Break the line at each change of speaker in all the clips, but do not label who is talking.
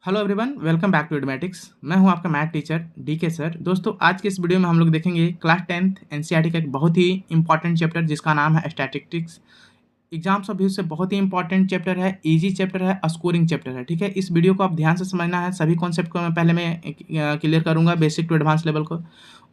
Hello everyone, welcome back to Edmatics. मैं हूं आपका मैथ टीचर डीके सर। दोस्तों, आज के इस वीडियो में हम लोग देखेंगे क्लास 10th एनसीईआरटी का एक बहुत ही इंपॉर्टेंट चैप्टर जिसका नाम है स्टैटिस्टिक्स। एग्जाम्स ऑफ व्यू से बहुत ही इंपॉर्टेंट चैप्टर है, इजी चैप्टर है, स्कोरिंग चैप्टर है। ठीक है, इस वीडियो को आप ध्यान से समझना है। सभी कॉन्सेप्ट को मैं क्लियर करूंगा, बेसिक टू एडवांस लेवल को।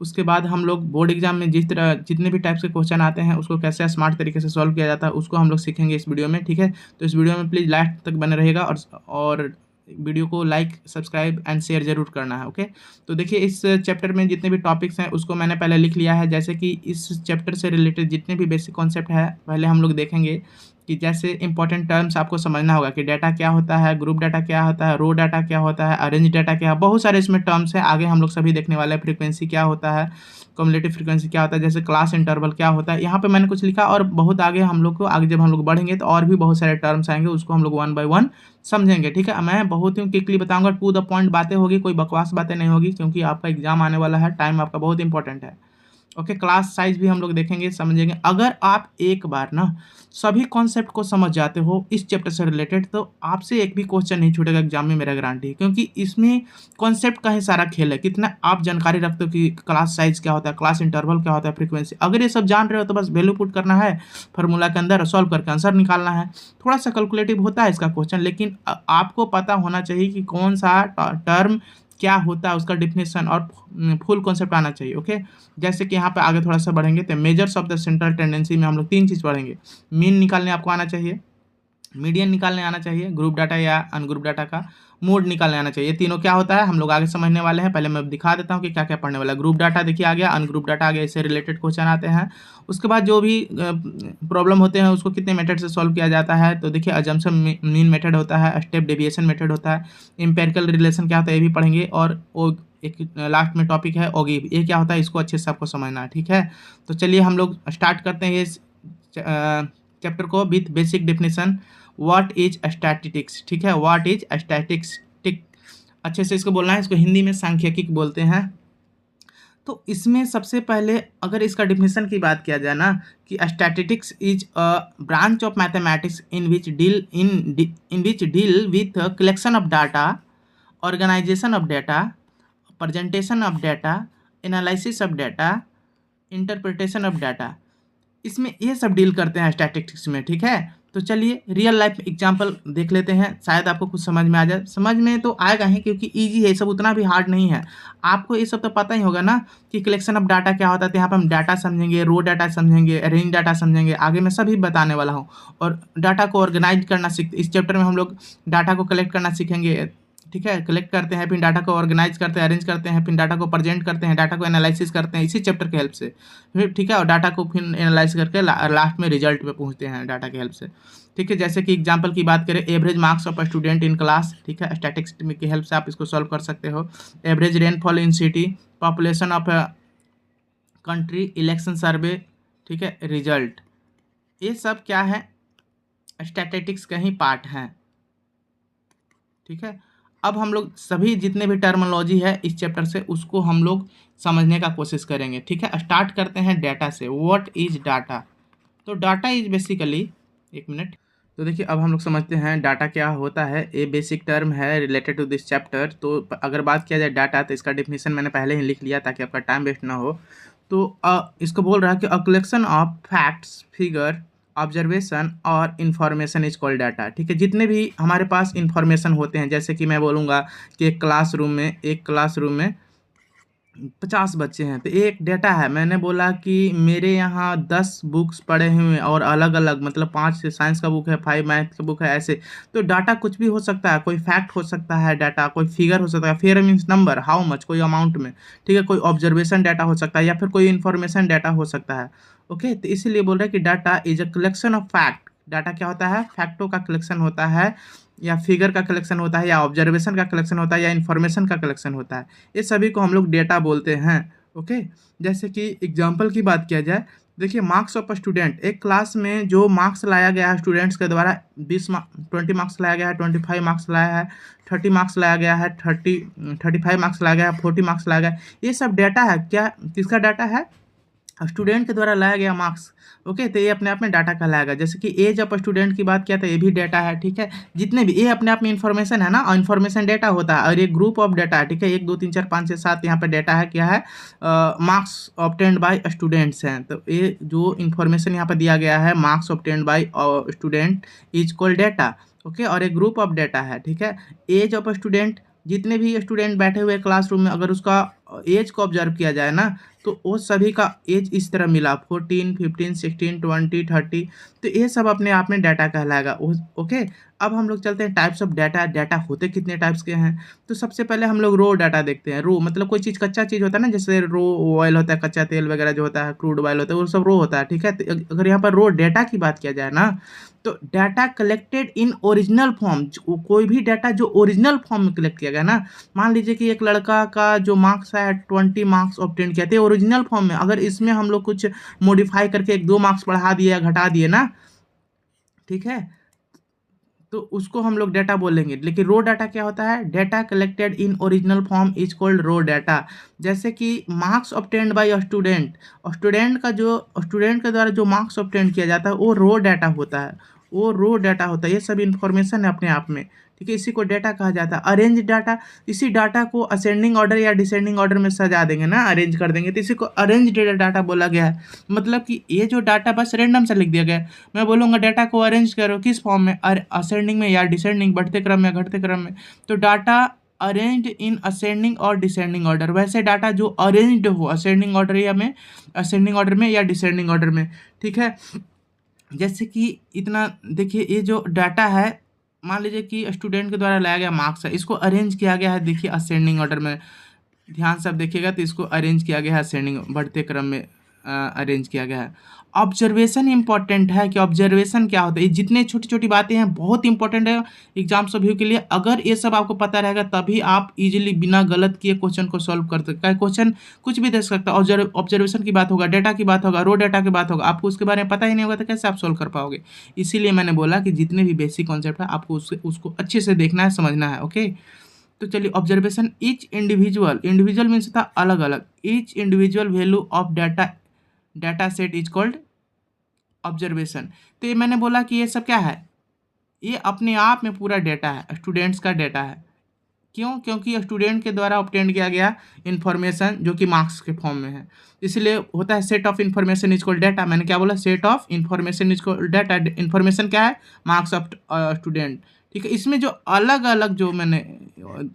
उसके बाद हम लोग बोर्ड एग्जाम में जितने भी टाइप्स के क्वेश्चन आते हैं उसको कैसे स्मार्ट तरीके से सॉल्व किया जाता है उसको हम लोग सीखेंगे इस वीडियो में। ठीक है, तो इस वीडियो में प्लीज़ लास्ट तक बने रहेगा और वीडियो को लाइक, सब्सक्राइब एंड शेयर जरूर करना है। ओके, तो देखिए इस चैप्टर में जितने भी टॉपिक्स हैं उसको मैंने पहले लिख लिया है। जैसे कि इस चैप्टर से रिलेटेड जितने भी बेसिक कॉन्सेप्ट है पहले हम लोग देखेंगे कि जैसे इंपॉर्टेंट टर्म्स आपको समझना होगा कि डाटा क्या होता है, ग्रुप डाटा क्या होता है, रो डाटा क्या होता है, अरेंज डाटा क्या है। बहुत सारे इसमें टर्म्स हैं, आगे हम लोग सभी देखने वाले हैं। फ्रीक्वेंसी क्या होता है, कम्युलेटिव फ्रीक्वेंसी क्या होता है, जैसे क्लास इंटरवल क्या होता है। यहाँ पे मैंने कुछ लिखा और बहुत आगे हम लोग को आगे जब हम लोग बढ़ेंगे तो और भी बहुत सारे टर्म्स आएंगे, उसको हम लोग वन बाय वन समझेंगे। ठीक है, मैं बहुत ही क्विकली बताऊंगा, टू द पॉइंट बातें होगी, कोई बकवास बातें नहीं होगी, क्योंकि आपका एग्जाम आने वाला है, टाइम आपका बहुत इंपॉर्टेंट है। ओके, क्लास साइज भी हम लोग देखेंगे, समझेंगे। अगर आप एक बार ना सभी कॉन्सेप्ट को समझ जाते हो इस चैप्टर से रिलेटेड तो आपसे एक भी क्वेश्चन नहीं छूटेगा एग्जाम में, मेरा गारंटी है। क्योंकि इसमें कॉन्सेप्ट का ही सारा खेल है, कितना आप जानकारी रखते हो कि क्लास साइज क्या होता है, क्लास इंटरवल क्या होता है, फ्रीक्वेंसी। अगर ये सब जान रहे हो तो बस वैल्यू पुट करना है फार्मूला के अंदर, सॉल्व करके आंसर निकालना है। थोड़ा सा कैलकुलेटिव होता है इसका क्वेश्चन, लेकिन आपको पता होना चाहिए कि कौन सा टर्म क्या होता है, उसका डिफिनेशन और फुल कॉन्सेप्ट आना चाहिए। ओके, जैसे कि यहाँ पे आगे थोड़ा सा बढ़ेंगे तो measures of the central tendency में हम लोग तीन चीज़ पढ़ेंगे। मीन निकालने आपको आना चाहिए, मीडियन निकालने आना चाहिए, ग्रुप डाटा या अनग्रुप डाटा का मोड निकालने आना चाहिए। तीनों क्या होता है हम लोग आगे समझने वाले हैं। पहले मैं दिखा देता हूँ कि क्या क्या पढ़ने वाला है। ग्रुप डाटा देखिए आ गया, अनग्रुप डाटा आ गया, इससे रिलेटेड क्वेश्चन आते हैं। उसके बाद जो भी प्रॉब्लम होते हैं उसको कितने मेथड से सॉल्व किया जाता है, तो देखिए अजम्पशन मीन मेथड होता है, स्टेप डेविएशन मेथड होता है, एम्पेरिकल रिलेशन क्या होता है ये भी पढ़ेंगे, और एक लास्ट में टॉपिक है ओगिव, ये क्या होता है इसको अच्छे से आपको समझना है। ठीक है, तो चलिए हम लोग स्टार्ट करते हैं इस चैप्टर को with basic definition. What is statistics. ठीक है, व्हाट इज स्टैटिस्टिक, अच्छे से इसको बोलना है। इसको हिंदी में सांख्यिकी बोलते हैं। तो इसमें सबसे पहले अगर इसका डिफिनेशन की बात किया जाए ना, कि statistics is a branch of mathematics in which deal with collection of data, organisation of data, presentation of data, analysis of data, interpretation of data. इसमें ये सब डील करते हैं स्टैटिस्टिक्स में। ठीक है, तो चलिए रियल लाइफ एग्जांपल देख लेते हैं, शायद आपको कुछ समझ में आ जाए। समझ में तो आएगा ही, क्योंकि इजी है, ये सब उतना भी हार्ड नहीं है। आपको ये सब तो पता ही होगा ना कि कलेक्शन ऑफ डाटा क्या होता है। तो यहाँ पर हम डाटा समझेंगे, रो डाटा समझेंगे, रेंज डाटा समझेंगे, आगे मैं सभी बताने वाला हूँ। और डाटा को ऑर्गेनाइज करना सीख, इस चैप्टर में हम लोग डाटा को कलेक्ट करना सीखेंगे। ठीक है, कलेक्ट करते हैं, फिर डाटा को ऑर्गेनाइज करते हैं, अरेंज करते हैं, फिर डाटा को प्रेजेंट करते हैं, डाटा को एनालिसिस करते हैं इसी चैप्टर के हेल्प से। फिर ठीक है, और डाटा को फिर एनालाइज करके लास्ट में रिजल्ट पे पहुंचते हैं डाटा की हेल्प से। ठीक है, जैसे कि एग्जांपल की बात करें, average marks of student in class. ठीक है, स्टैटिस्टिक्स की हेल्प से आप इसको सॉल्व कर सकते हो। Average rainfall in city, population of country, election survey. ठीक है, रिजल्ट, ये सब क्या है, स्टैटिस्टिक्स का ही पार्ट है। ठीक है, अब हम लोग सभी जितने भी टर्मिनोलॉजी है इस चैप्टर से उसको हम लोग समझने का कोशिश करेंगे। ठीक है, स्टार्ट करते हैं डाटा से। What is data. तो डाटा इज बेसिकली, एक मिनट, तो देखिए अब हम लोग समझते हैं डाटा क्या होता है। ये बेसिक टर्म है रिलेटेड टू दिस चैप्टर। तो अगर बात किया जाए डाटा, तो इसका डेफिनेशन मैंने पहले ही लिख लिया ताकि आपका टाइम वेस्ट ना हो। तो इसको बोल रहा है कि a collection of facts, figure, observation और इन्फॉर्मेशन इज कॉल्ड डाटा। ठीक है, जितने भी हमारे पास इन्फॉर्मेशन होते हैं, जैसे कि मैं बोलूँगा कि एक क्लासरूम में 50 बच्चे हैं, तो एक डेटा है। मैंने बोला कि मेरे यहाँ 10 बुक्स पड़े हुए हैं और अलग अलग, मतलब 5 साइंस का बुक है, 5 मैथ का बुक है, ऐसे। तो डाटा कुछ भी हो सकता है, कोई फैक्ट हो सकता है डाटा, कोई फिगर हो सकता है, figure means number, how much, कोई अमाउंट में। ठीक है, कोई ऑब्जर्वेशन डाटा हो सकता है, या फिर कोई इन्फॉर्मेशन डाटा हो सकता है। ओके, तो इसीलिए बोल रहे हैं कि data is a collection of fact. Data क्या होता है, फैक्टों का कलेक्शन होता है, या फिगर का कलेक्शन होता है, या ऑब्जर्वेशन का कलेक्शन होता है, या इन्फॉर्मेशन का कलेक्शन होता है। ये सभी को हम लोग डेटा बोलते हैं। ओके, जैसे कि एग्जांपल की बात किया जाए, देखिए मार्क्स ऑफ स्टूडेंट, एक क्लास में जो मार्क्स लाया गया है स्टूडेंट्स के द्वारा, 20 मार्क्स लाया गया है, 25 मार्क्स लाया है, 30 मार्क्स लाया गया है, 35 मार्क्स लाया गया है, 40 मार्क्स लाया गया है। ये सब डाटा है, क्या किसका डाटा है, स्टूडेंट के द्वारा लाया गया मार्क्स। ओके, तो ये अपने आप में डाटा कहलाएगा। जैसे कि एज ऑफ स्टूडेंट की बात किया था, ये भी डाटा है, ठीक है। जितने भी ये अपने आप में इन्फॉर्मेशन है ना, और इन्फॉर्मेशन डाटा होता है, और ये ग्रुप ऑफ डाटा है, ठीक है। 1 2 3 4 5 6 7 यहाँ पे डाटा है, क्या है, मार्क्स ऑब्टेन्ड बाय स्टूडेंट्स हैं। तो ये जो इन्फॉर्मेशन यहाँ पे दिया गया है, marks obtained by student is called data. Okay, और एक ग्रुप ऑफ डाटा है, ठीक है। एज ऑफ स्टूडेंट, जितने भी स्टूडेंट बैठे हुए क्लासरूम में, अगर उसका एज को ऑब्जर्व किया जाए ना, तो वो सभी का एज इस तरह मिला, 14 15 16 20 30। तो ये सब अपने आप में डाटा कहलाएगा। ओके, अब हम लोग चलते हैं टाइप्स ऑफ डाटा। डाटा होते कितने टाइप्स के हैं, तो सबसे पहले हम लोग रो डाटा देखते हैं। रो मतलब कोई चीज़, कच्चा चीज़ होता है ना, जैसे रो ऑयल होता है, कच्चा तेल वगैरह जो होता है, क्रूड ऑयल होता है, वो सब रो होता है, ठीक है। तो अगर यहाँ पर रो डाटा की बात किया जाए ना, तो data collected in original form, कोई भी डाटा जो ओरिजिनल फॉर्म में कलेक्ट किया गया ना, मान लीजिए कि एक लड़का का जो मार्क्स है 20 मार्क्स ऑब्टेन किया थे ओरिजिनल फॉर्म में, अगर इसमें हम लोग कुछ मॉडिफाई करके 1 2 मार्क्स बढ़ा दिए या घटा दिए ना, ठीक है, तो उसको हम लोग डाटा बोलेंगे। लेकिन रो डाटा क्या होता है, data collected in original form is called raw data. जैसे कि marks obtained by student, student के द्वारा जो मार्क्स ऑब्टेन्ड किया जाता है वो रो डाटा होता है, वो रो डाटा होता है। ये सब इंफॉर्मेशन है अपने आप में, ठीक है। इसी को डाटा कहा जाता है। अरेंज डाटा, इसी डाटा को असेंडिंग ऑर्डर या डिसेंडिंग ऑर्डर में सजा देंगे ना, अरेंज कर देंगे, तो इसी को अरेंज डाटा बोला गया है। मतलब कि ये जो डाटा बस रैंडम से लिख दिया गया है। मैं बोलूँगा डाटा को अरेंज करो, किस फॉर्म में, असेंडिंग में या डिसेंडिंग, बढ़ते क्रम में घटते क्रम में, तो डाटा अरेंज्ड इन असेंडिंग और डिसेंडिंग ऑर्डर। वैसे डाटा जो अरेंज्ड हो असेंडिंग ऑर्डर या में, असेंडिंग ऑर्डर में या डिसेंडिंग ऑर्डर में, ठीक है। जैसे कि इतना देखिए, ये जो डाटा है, मान लीजिए कि स्टूडेंट के द्वारा लाया गया मार्क्स है, इसको अरेंज किया गया है, देखिए असेंडिंग ऑर्डर में, ध्यान से आप देखिएगा, तो इसको अरेंज किया गया है असेंडिंग, बढ़ते क्रम में अरेंज किया गया है। ऑब्जर्वेशन इंपॉर्टेंट है कि ऑब्जर्वेशन क्या होता है, ये जितने छोटी छोटी बातें हैं बहुत इंपॉर्टेंट है एग्जाम्स व्यू के लिए। अगर ये सब आपको पता रहेगा तभी आप इजीली बिना गलत किए क्वेश्चन को सॉल्व कर सकते हैं। क्वेश्चन कुछ भी दे सकता है, ऑब्जर्वेशन की बात होगा, डाटा की बात होगा, रो डाटा की बात होगा, आपको उसके बारे में पता ही नहीं होगा तो कैसे आप सॉल्व कर पाओगे। इसीलिए मैंने बोला कि जितने भी बेसिक कॉन्सेप्ट है आपको उसको अच्छे से देखना है, समझना है। ओके, तो चलिए, observation, each individual, individual means होता है अलग अलग, each individual value of data set is called observation. तो ये मैंने बोला कि ये सब क्या है, ये अपने आप में पूरा डेटा है, स्टूडेंट्स का डेटा है। क्यों, क्योंकि स्टूडेंट के द्वारा ऑब्टेन किया गया इन्फॉर्मेशन जो कि मार्क्स के फॉर्म में है, इसलिए होता है set of information is called data. मैंने क्या बोला, set of information is called data. Information क्या है, मार्क्स ऑफ स्टूडेंट, ठीक है। इसमें जो अलग अलग जो मैंने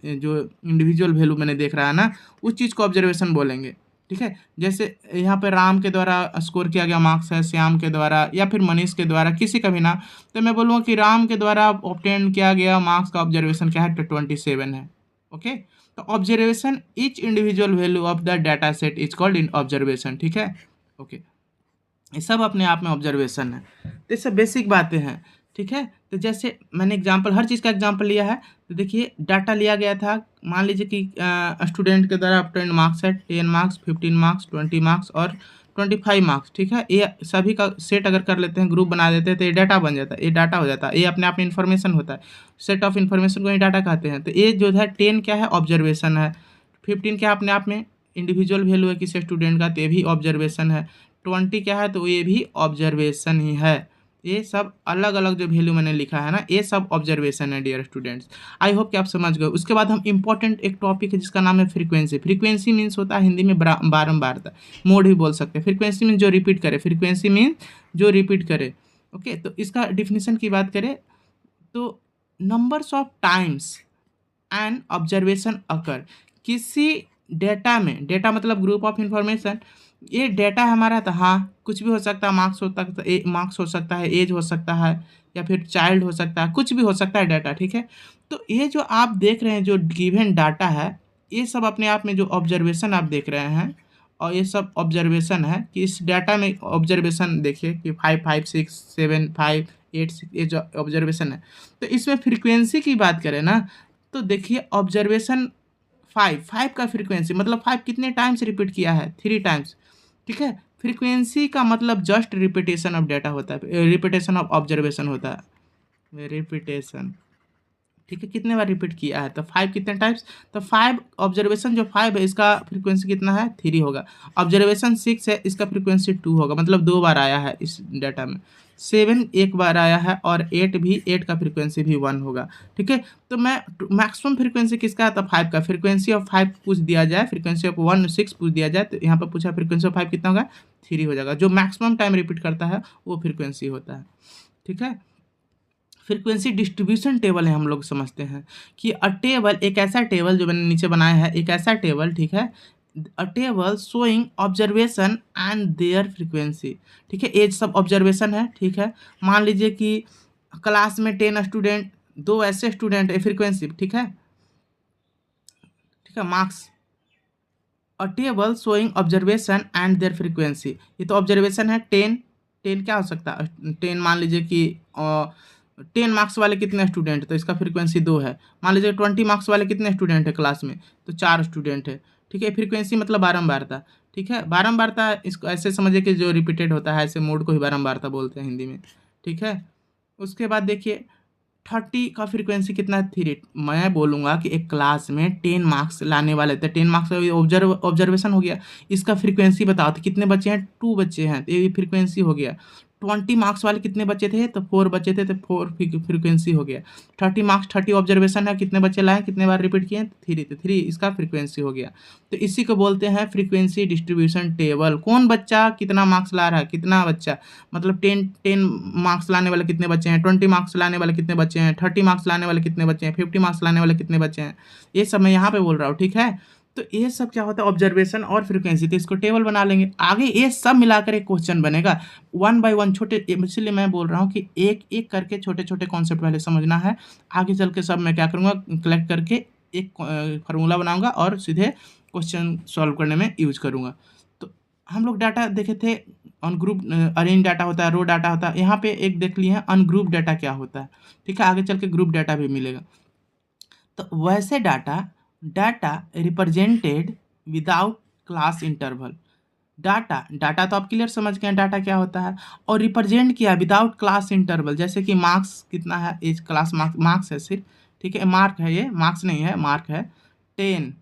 जो इंडिविजुअल वैल्यू मैंने देख रहा है ना, उस चीज़ को ऑब्जर्वेशन बोलेंगे, ठीक है। जैसे यहाँ पे राम के द्वारा स्कोर किया गया मार्क्स है, श्याम के द्वारा या फिर मनीष के द्वारा, किसी का भी ना, तो मैं बोलूँगा कि राम के द्वारा ऑब्टेन किया गया मार्क्स का ऑब्जर्वेशन क्या है, 27 है। ओके, तो observation, each individual value of the data set is called in observation, ठीक है। ओके, ये सब अपने आप में ऑब्जर्वेशन है। तो ये सब बेसिक बातें हैं, ठीक है। तो जैसे मैंने एग्जांपल, हर चीज़ का एग्जांपल लिया है, तो देखिए डाटा लिया गया था, मान लीजिए कि स्टूडेंट के द्वारा ऑब्टेन्ड मार्क्स है 10 मार्क्स, 15 मार्क्स, 20 मार्क्स और 25 मार्क्स, ठीक है। ये सभी का सेट अगर कर लेते हैं, ग्रुप बना देते हैं, तो ये डाटा बन जाता है, ये डाटा हो जाता है, ये अपने आप में इन्फॉर्मेशन होता है। सेट ऑफ इन्फॉर्मेशन को ही डाटा कहते हैं। तो ये जो है 10 क्या है, ऑब्जर्वेशन है। 15 क्या अपने आप में इंडिविजुअल वैल्यू है किसी स्टूडेंट का, तो ये भी ऑब्जर्वेशन है। 20 क्या है, तो ये भी ऑब्जर्वेशन ही है। ये सब अलग अलग जो वैल्यू मैंने लिखा है ना, ये सब ऑब्जर्वेशन है डियर स्टूडेंट्स। आई होप कि आप समझ गए। उसके बाद हम इंपॉर्टेंट एक टॉपिक है जिसका नाम है फ्रीक्वेंसी। फ्रीक्वेंसी मीन्स होता है हिंदी में बारंबारता, मोड भी बोल सकते हैं। फ्रीक्वेंसी मीन्स जो रिपीट करे, फ्रीक्वेंसी मीन्स जो रिपीट करे। ओके, तो इसका डिफिनीशन की बात करें तो numbers of times and observation occur, किसी डेटा में, डेटा मतलब ग्रुप ऑफ इंफॉर्मेशन, ये डेटा हमारा था, हाँ कुछ भी हो सकता है, मार्क्स हो सकता है, एज हो सकता है, या फिर चाइल्ड हो सकता है, कुछ भी हो सकता है डाटा, ठीक है। तो ये जो आप देख रहे हैं जो गिवन डाटा है, ये सब अपने आप में जो ऑब्जर्वेशन आप देख रहे हैं, और ये सब ऑब्जर्वेशन है कि इस डाटा में ऑब्जर्वेशन देखिए कि 5 5 6 7 5 8 6, ये जो ऑब्जर्वेशन है। तो इसमें फ्रीक्वेंसी की बात करें ना, तो देखिए ऑब्जर्वेशन 5 का फ्रीक्वेंसी मतलब 5 कितने टाइम्स रिपीट किया है, 3 टाइम्स, ठीक है। फ्रीक्वेंसी का मतलब जस्ट रिपीटेशन ऑफ डाटा होता है, रिपीटेशन ऑफ ऑब्जर्वेशन होता है, रिपीटेशन, ठीक है, कितने बार रिपीट किया है, तो 5 कितने टाइप्स, तो 5 ऑब्जर्वेशन जो 5 है इसका फ्रीक्वेंसी कितना है, 3 होगा। ऑब्जर्वेशन 6 है, इसका फ्रीक्वेंसी 2 होगा, मतलब 2 बार आया है इस डाटा में। 7 एक बार आया है, और 8 भी, 8 का फ्रीक्वेंसी भी 1 होगा। ठीक है, तो मैं मैक्सिमम फ्रीक्वेंसी किसका है, तो 5 का। फ्रीक्वेंसी ऑफ 5 पूछ दिया जाए, फ्रीक्वेंसी ऑफ 1 6 पूछ दिया जाए, तो यहाँ पर पूछा फ्रीक्वेंसी ऑफ 5 कितना होगा, 3 हो जाएगा। जो मैक्सिमम टाइम रिपीट करता है वो फ्रीक्वेंसी होता है। ठीक है, फ्रीक्वेंसी डिस्ट्रीब्यूशन टेबल है, हम लोग समझते हैं कि अ टेबल, एक ऐसा टेबल जो मैंने नीचे बनाया है, एक ऐसा टेबल, ठीक है, अ table showing observation and there frequency. ठीक है, एज सब ऑब्जर्वेशन है। ठीक है, मान लीजिए कि क्लास में 10 स्टूडेंट, 2 ऐसे स्टूडेंट है, फ्रीक्वेंसी। ठीक है, ठीक है, marks, a table showing observation and there frequency. ये तो ऑब्जर्वेशन है 10, 10 क्या हो सकता है, 10 मान लीजिए कि 10 मार्क्स वाले कितने स्टूडेंट, तो इसका फ्रीक्वेंसी 2 है। मान लीजिए 20 मार्क्स वाले कितने स्टूडेंट है क्लास में, तो 4 स्टूडेंट है। ठीक है, फ्रीक्वेंसी मतलब बारंबारता। ठीक है, बारंबारता इसको ऐसे समझिए कि जो रिपीटेड होता है, ऐसे मोड को ही बारंबारता बोलते हैं हिंदी में। ठीक है, उसके बाद देखिए 30 का फ्रीक्वेंसी कितना है, 3। मैं बोलूँगा कि एक क्लास में 10 मार्क्स लाने वाले थे, 10 मार्क्स का ऑब्जर्वेशन हो गया। इसका फ्रीक्वेंसी बताओ, तो कितने बच्चे हैं, 2 बच्चे हैं, तो ये फ्रीक्वेंसी हो गया। 20 मार्क्स वाले कितने बच्चे थे, तो 4 बच्चे थे, तो 4 फ्रीक्वेंसी हो गया। 30 मार्क्स, 30 ऑब्जर्वेशन है, कितने बच्चे लाए, कितने बार रिपीट किए, 3, तो 3 इसका फ्रीक्वेंसी हो गया। तो इसी को बोलते हैं फ्रीक्वेंसी डिस्ट्रीब्यूशन टेबल। कौन बच्चा कितना मार्क्स ला रहा है, कितना बच्चा, मतलब 10 मार्क्स लाने वाले कितने बच्चे हैं, 20 मार्क्स लाने वाले कितने बच्चे हैं, 30 मार्क्स लाने वाले कितने बच्चे हैं, 50 मार्क्स लाने वाले कितने बच्चे हैं, ये सब मैं यहाँ पे बोल रहा हूँ। ठीक है, तो ये सब क्या होता है, ऑब्जर्वेशन और फ्रीक्वेंसी। तो इसको टेबल बना लेंगे, आगे ये सब मिलाकर एक क्वेश्चन बनेगा, 1 बाय 1 छोटे। इसलिए मैं बोल रहा हूँ कि एक एक करके छोटे छोटे कॉन्सेप्ट पहले समझना है, आगे चल के सब मैं क्या करूँगा, कलेक्ट करके एक फार्मूला बनाऊंगा और सीधे क्वेश्चन सॉल्व करने में यूज करूँगा। तो हम लोग डाटा देखे थे, अनग्रुप अरेंज डाटा होता है, रो डाटा होता है। यहाँ पे एक देख लिए हैं अनग्रुप डाटा क्या होता है। ठीक है, आगे चल के ग्रुप डाटा भी मिलेगा। तो वैसे data, data represented without class interval. Data, data तो आप क्लियर समझ गए हैं डाटा क्या होता है, और रिप्रेजेंट किया विदाउट क्लास इंटरवल। जैसे कि मार्क्स कितना है, एज क्लास मार्क्स है सिर्फ। ठीक है, मार्क है, ये मार्क्स नहीं है, मार्क है 10,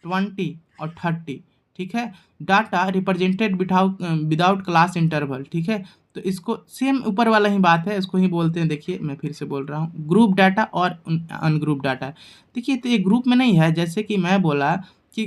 20 और 30। ठीक है, data represented without class interval. ठीक है, तो इसको सेम ऊपर वाला ही बात है, इसको ही बोलते हैं। देखिए मैं फिर से बोल रहा हूँ, ग्रुप डाटा और अनग्रुप डाटा। देखिए, तो ये ग्रुप में नहीं है, जैसे कि मैं बोला कि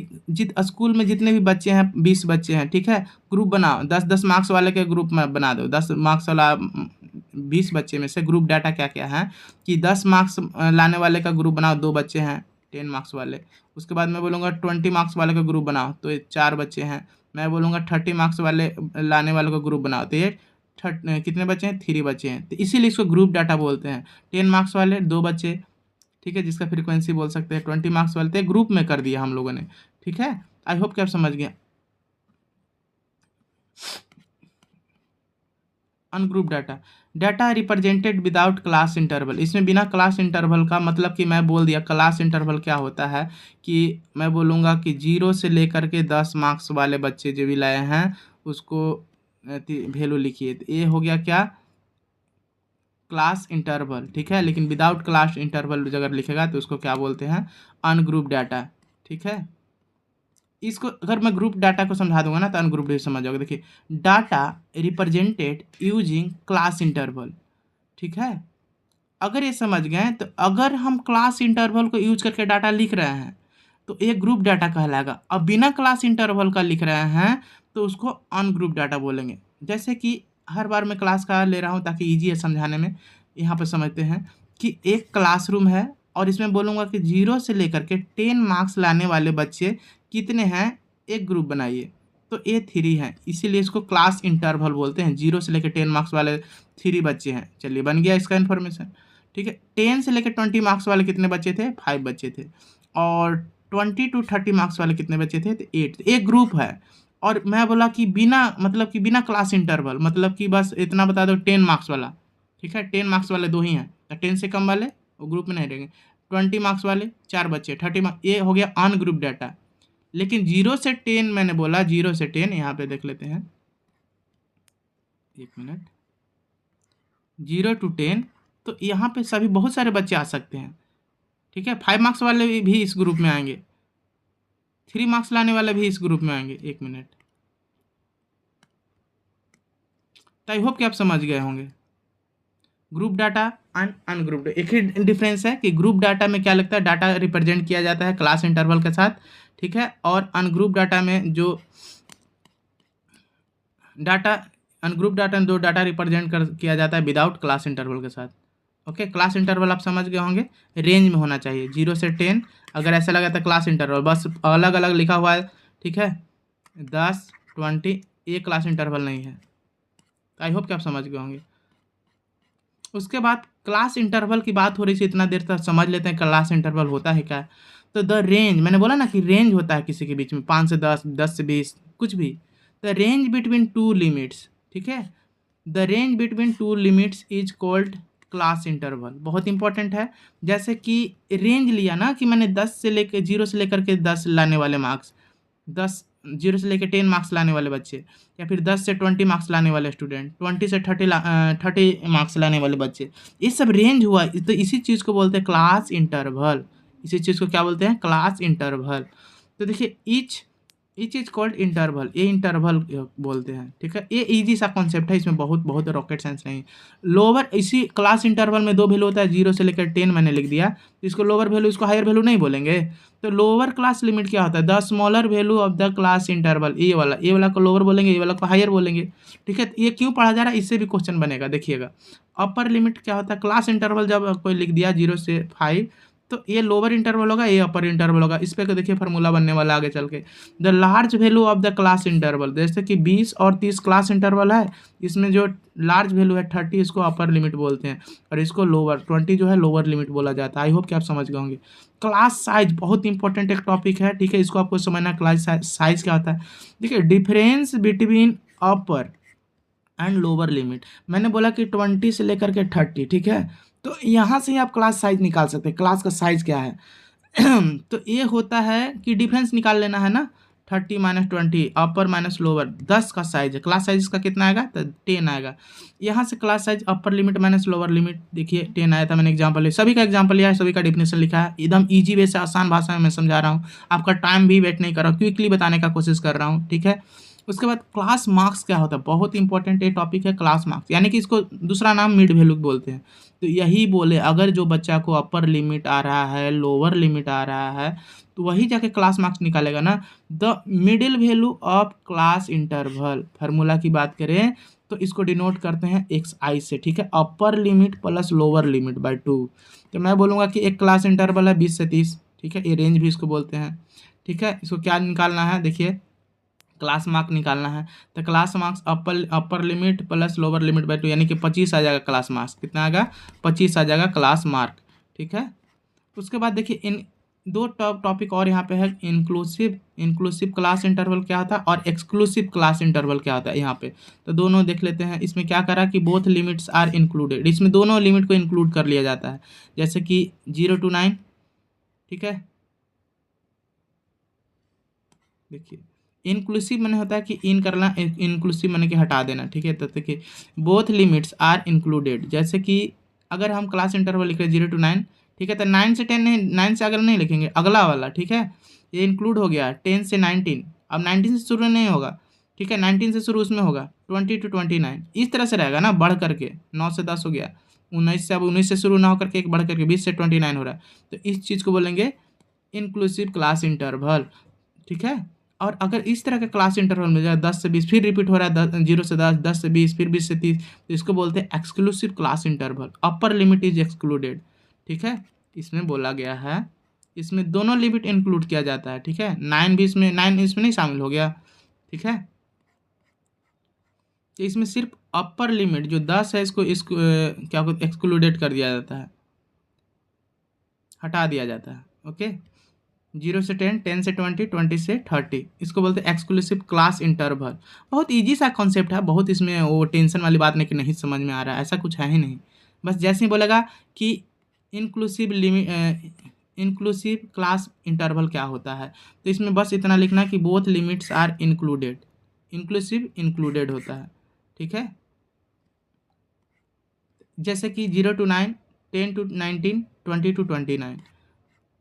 स्कूल में जितने भी बच्चे हैं, 20 बच्चे हैं। ठीक है, ग्रुप बनाओ, 10-10 मार्क्स वाले के ग्रुप में बना दो। 10 मार्क्स वाला 20 बच्चे में से ग्रुप डाटा क्या क्या है कि 10 मार्क्स लाने वाले का ग्रुप बनाओ, 2 बच्चे हैं 10 मार्क्स वाले। उसके बाद मैं बोलूँगा 20 मार्क्स वाले का ग्रुप बनाओ, तो ये 4 बच्चे हैं। मैं बोलूँगा 30 मार्क्स वाले लाने वाले का ग्रुप बनाओ, तो ये कितने बच्चे हैं, 3 बच्चे हैं। तो इसीलिए इसको ग्रुप डाटा बोलते हैं। 10 मार्क्स वाले 2 बच्चे, ठीक है, जिसका फ्रीक्वेंसी बोल सकते हैं। 20 मार्क्स वाले थे, ग्रुप में कर दिया हम लोगों ने। ठीक है, आई होप कि आप समझ गए। Ungroup data, data represented without class interval. इसमें बिना क्लास इंटरवल का मतलब कि मैं बोल दिया क्लास इंटरवल क्या होता है, कि मैं बोलूँगा कि 0 से लेकर के 10 मार्क्स वाले बच्चे जो भी लाए हैं उसको वैल्यू लिखिए। तो ये हो गया क्या, क्लास इंटरवल। ठीक है, लेकिन विदाउट क्लास इंटरवल अगर लिखेगा तो उसको क्या बोलते हैं, अनग्रुप डाटा। ठीक है, इसको अगर मैं ग्रुप डाटा को समझा दूंगा ना, तो अनग्रुप भी समझ जाओगे। देखिए, data represented using class interval. ठीक है, अगर ये समझ गए, तो अगर हम क्लास इंटरवल को यूज करके डाटा लिख रहे हैं तो ये ग्रुप डाटा कहलाएगा। अब बिना क्लास इंटरवल का लिख रहे हैं तो उसको अनग्रुप डाटा बोलेंगे। जैसे कि हर बार मैं क्लास का ले रहा हूँ ताकि ईजी है समझाने में। यहाँ पर समझते हैं कि एक क्लासरूम है, और इसमें बोलूँगा कि 0 से लेकर के 10 मार्क्स लाने वाले बच्चे कितने हैं, एक ग्रुप बनाइए, तो ये 3 हैं। इसीलिए इसको क्लास इंटरवल बोलते हैं। 0 से लेकर 10 मार्क्स वाले 3 बच्चे हैं। चलिए, बन गया इसका इन्फॉर्मेशन। ठीक है, 10 से लेकर 20 मार्क्स वाले कितने बच्चे थे, 5 बच्चे थे। और 20 to 30 मार्क्स वाले कितने बच्चे थे, तो 8। एक ग्रुप है। और मैं बोला कि बिना, मतलब कि बिना क्लास इंटरवल, मतलब कि बस इतना बता दो 10 मार्क्स वाला। ठीक है, 10 मार्क्स वाले 2 ही हैं, तो 10 से कम वाले वो ग्रुप में नहीं रहेंगे। 20 मार्क्स वाले 4 बच्चे, 30 मार्क्स, ये हो गया अनग्रुप डाटा। लेकिन 0 से 10, मैंने बोला 0 से 10, यहाँ पे देख लेते हैं, 1 मिनट, 0 to 10, तो यहाँ पे सभी बहुत सारे बच्चे आ सकते हैं। ठीक है, 5 मार्क्स वाले भी इस ग्रुप में आएंगे, 3 मार्क्स लाने वाले भी इस ग्रुप में आएंगे। 1 मिनट, तो आई होप कि आप समझ गए होंगे। ग्रुप डाटा एंड अनग्रुप्ड, एक ही डिफरेंस है कि ग्रुप डाटा में क्या लगता है, डाटा रिप्रेजेंट किया जाता है क्लास इंटरवल के साथ, ठीक है, और अनग्रुप डाटा में जो डाटा, अनग्रुप डाटा में जो डाटा रिप्रेजेंट कर किया जाता है विदाउट क्लास इंटरवल के साथ। ओके, क्लास इंटरवल आप समझ गए होंगे, रेंज में होना चाहिए 0 से 10। अगर ऐसा लगा था क्लास इंटरवल बस अलग अलग लिखा हुआ है, ठीक है, 10 20, ये क्लास इंटरवल नहीं है। आई होप कि आप समझ गए होंगे। उसके बाद क्लास इंटरवल की बात हो रही थी, इतना देर तक समझ लेते हैं क्लास इंटरवल होता है क्या। तो द रेंज, मैंने बोला ना कि रेंज होता है किसी के बीच में 5 से 10, 10 से 20, कुछ भी। The range between two limits, ठीक है, the range between two limits is called class interval. बहुत इंपॉर्टेंट है। जैसे कि रेंज लिया ना कि मैंने 10 से लेकर 0 से लेकर के 10 लाने वाले मार्क्स, 10 0 से लेकर 10 मार्क्स लाने वाले बच्चे, या फिर 10 से 20 मार्क्स लाने वाले स्टूडेंट, 20 से 30 मार्क्स लाने वाले बच्चे, ये सब रेंज हुआ। तो इसी चीज़ को बोलते हैं क्लास इंटरवल। इसी चीज़ को क्या बोलते हैं, क्लास इंटरवल। तो देखिए ईच इज कॉल्ड इंटरवल, ये इंटरवल बोलते हैं, ठीक है। ये इजी सा कॉन्सेप्ट है, इसमें बहुत बहुत रॉकेट साइंस नहीं। लोअर, इसी क्लास इंटरवल में 2 वैल्यू होता है, 0 से लेकर 10 मैंने लिख दिया, तो इसको लोअर वैल्यू, इसको हायर वैल्यू नहीं बोलेंगे। तो लोअर क्लास लिमिट क्या होता है, the smaller value of the class interval, ये वाला को लोअर बोलेंगे, ये वाला को हायर बोलेंगे, ठीक है। ये क्यों पढ़ा जा रहा है, इससे भी क्वेश्चन बनेगा, देखिएगा। अपर लिमिट क्या होता है, क्लास इंटरवल जब कोई लिख दिया 0 से 5, तो ये लोअर इंटरवल होगा, ये अपर इंटरवल होगा। इस पे देखिए फार्मूला बनने वाला आगे चल के। The large value of the class interval, जैसे कि 20 और 30 क्लास इंटरवल है, इसमें जो लार्ज वैल्यू है 30, इसको अपर लिमिट बोलते हैं, और इसको लोअर 20 जो है लोअर लिमिट बोला जाता है। आई होप कि आप समझ गए होंगे। क्लास साइज बहुत इंपॉर्टेंट एक टॉपिक है, ठीक है, इसको आपको समझना। क्लास साइज क्या होता है, देखिए difference between upper and lower limit. मैंने बोला कि 20 से लेकर के 30, ठीक है, तो यहाँ से ही आप क्लास साइज निकाल सकते हैं, क्लास का साइज क्या है। तो ये होता है कि डिफरेंस निकाल लेना है ना, 30 माइनस 20, अपर माइनस लोअर, 10 का साइज है, क्लास साइज इसका कितना आएगा, तो 10 आएगा। यहाँ से class size upper limit minus lower limit, देखिए 10 आया था। मैंने एग्जांपल लिया, सभी का एग्जांपल लिया है, सभी का डिफिनेशन लिखा है, एकदम ईजी वे से, आसान भाषा में मैं समझा रहा हूँ, आपका टाइम भी वेट नहीं कर रहा हूँ, क्विकली बताने का कोशिश कर रहा हूँ, ठीक है। उसके बाद क्लास मार्क्स क्या होता है, बहुत इंपॉर्टेंट ये टॉपिक है क्लास मार्क्स, यानी कि इसको दूसरा नाम मिड वैल्यू बोलते हैं। तो यही बोले, अगर जो बच्चा को अपर लिमिट आ रहा है, लोअर लिमिट आ रहा है, तो वही जाके क्लास मार्क्स निकालेगा ना। The middle value of class interval, formula की बात करें तो इसको डिनोट करते हैं एक्स आई से, ठीक है, upper limit plus lower limit by 2। तो मैं बोलूँगा कि एक क्लास इंटरवल है 20 से 30, ठीक है, ये रेंज भी इसको बोलते हैं, ठीक है। इसको क्या निकालना है, देखिए क्लास मार्क निकालना है, तो class marks upper limit plus lower limit by 2, यानी कि 25 आ जाएगा क्लास मार्क्स। कितना आएगा, 25 आ जाएगा क्लास मार्क, ठीक है। उसके बाद देखिए इन दो टॉपिक और यहाँ पे है, इंक्लूसिव क्लास इंटरवल क्या होता है और एक्सक्लूसिव क्लास इंटरवल क्या होता है यहाँ पे। तो दोनों देख लेते हैं। इसमें क्या करा कि बोथ लिमिट्स आर इंक्लूडेड, इसमें दोनों लिमिट को इंक्लूड कर लिया जाता है, जैसे कि 0 to 9, ठीक है। देखिए इंक्लूसिव मैंने होता है कि इन करना, इंक्लूसिव मैंने कि हटा देना, ठीक है। तो देखिए बोथ लिमिट्स आर इंक्लूडेड, जैसे कि अगर हम क्लास इंटरवल लिख रहे 0 to 9, ठीक है, तो 9 से 10 नहीं, 9 से अगर नहीं लिखेंगे, अगला वाला, ठीक है, ये इंक्लूड हो गया 10 से 19। अब 19 से शुरू नहीं होगा, ठीक है, 19 से शुरू उसमें होगा 20 to 29, इस तरह से रहेगा ना, बढ़ करके 9 से 10 हो गया, 19 से, अब 19 से शुरू ना होकर के एक बढ़ करके 20 से 29 हो रहा है। तो इस चीज़ को बोलेंगे इंक्लूसिव क्लास इंटरवल, ठीक है। और अगर इस तरह का क्लास इंटरवल मिल जाए 10 से 20, फिर रिपीट हो रहा है 0 से 10, 10 से 20, फिर 20 से 30, तो इसको बोलते हैं exclusive class interval, upper limit is excluded, ठीक है। इसमें बोला गया है, इसमें दोनों लिमिट इंक्लूड किया जाता है, ठीक है। 9 भी इसमें, 9 इसमें नहीं शामिल हो गया, ठीक है। तो इसमें सिर्फ अपर लिमिट जो 10 है, इसको क्या एक्सक्लूडेड कर दिया जाता है, हटा दिया जाता है, ओके। 0 से 10, 10 से 20, 20 से 30, इसको बोलते हैं एक्सक्लूसिव क्लास इंटरवल। बहुत इजी सा कॉन्सेप्ट है, बहुत इसमें वो टेंशन वाली बात नहीं कि नहीं समझ में आ रहा है, ऐसा कुछ है ही नहीं। बस जैसे ही बोलेगा कि inclusive limit, inclusive class interval क्या होता है, तो इसमें बस इतना लिखना कि both limits are included, inclusive included होता है, ठीक है। जैसे कि 0 to 9, 10 to 19, 20 to 29,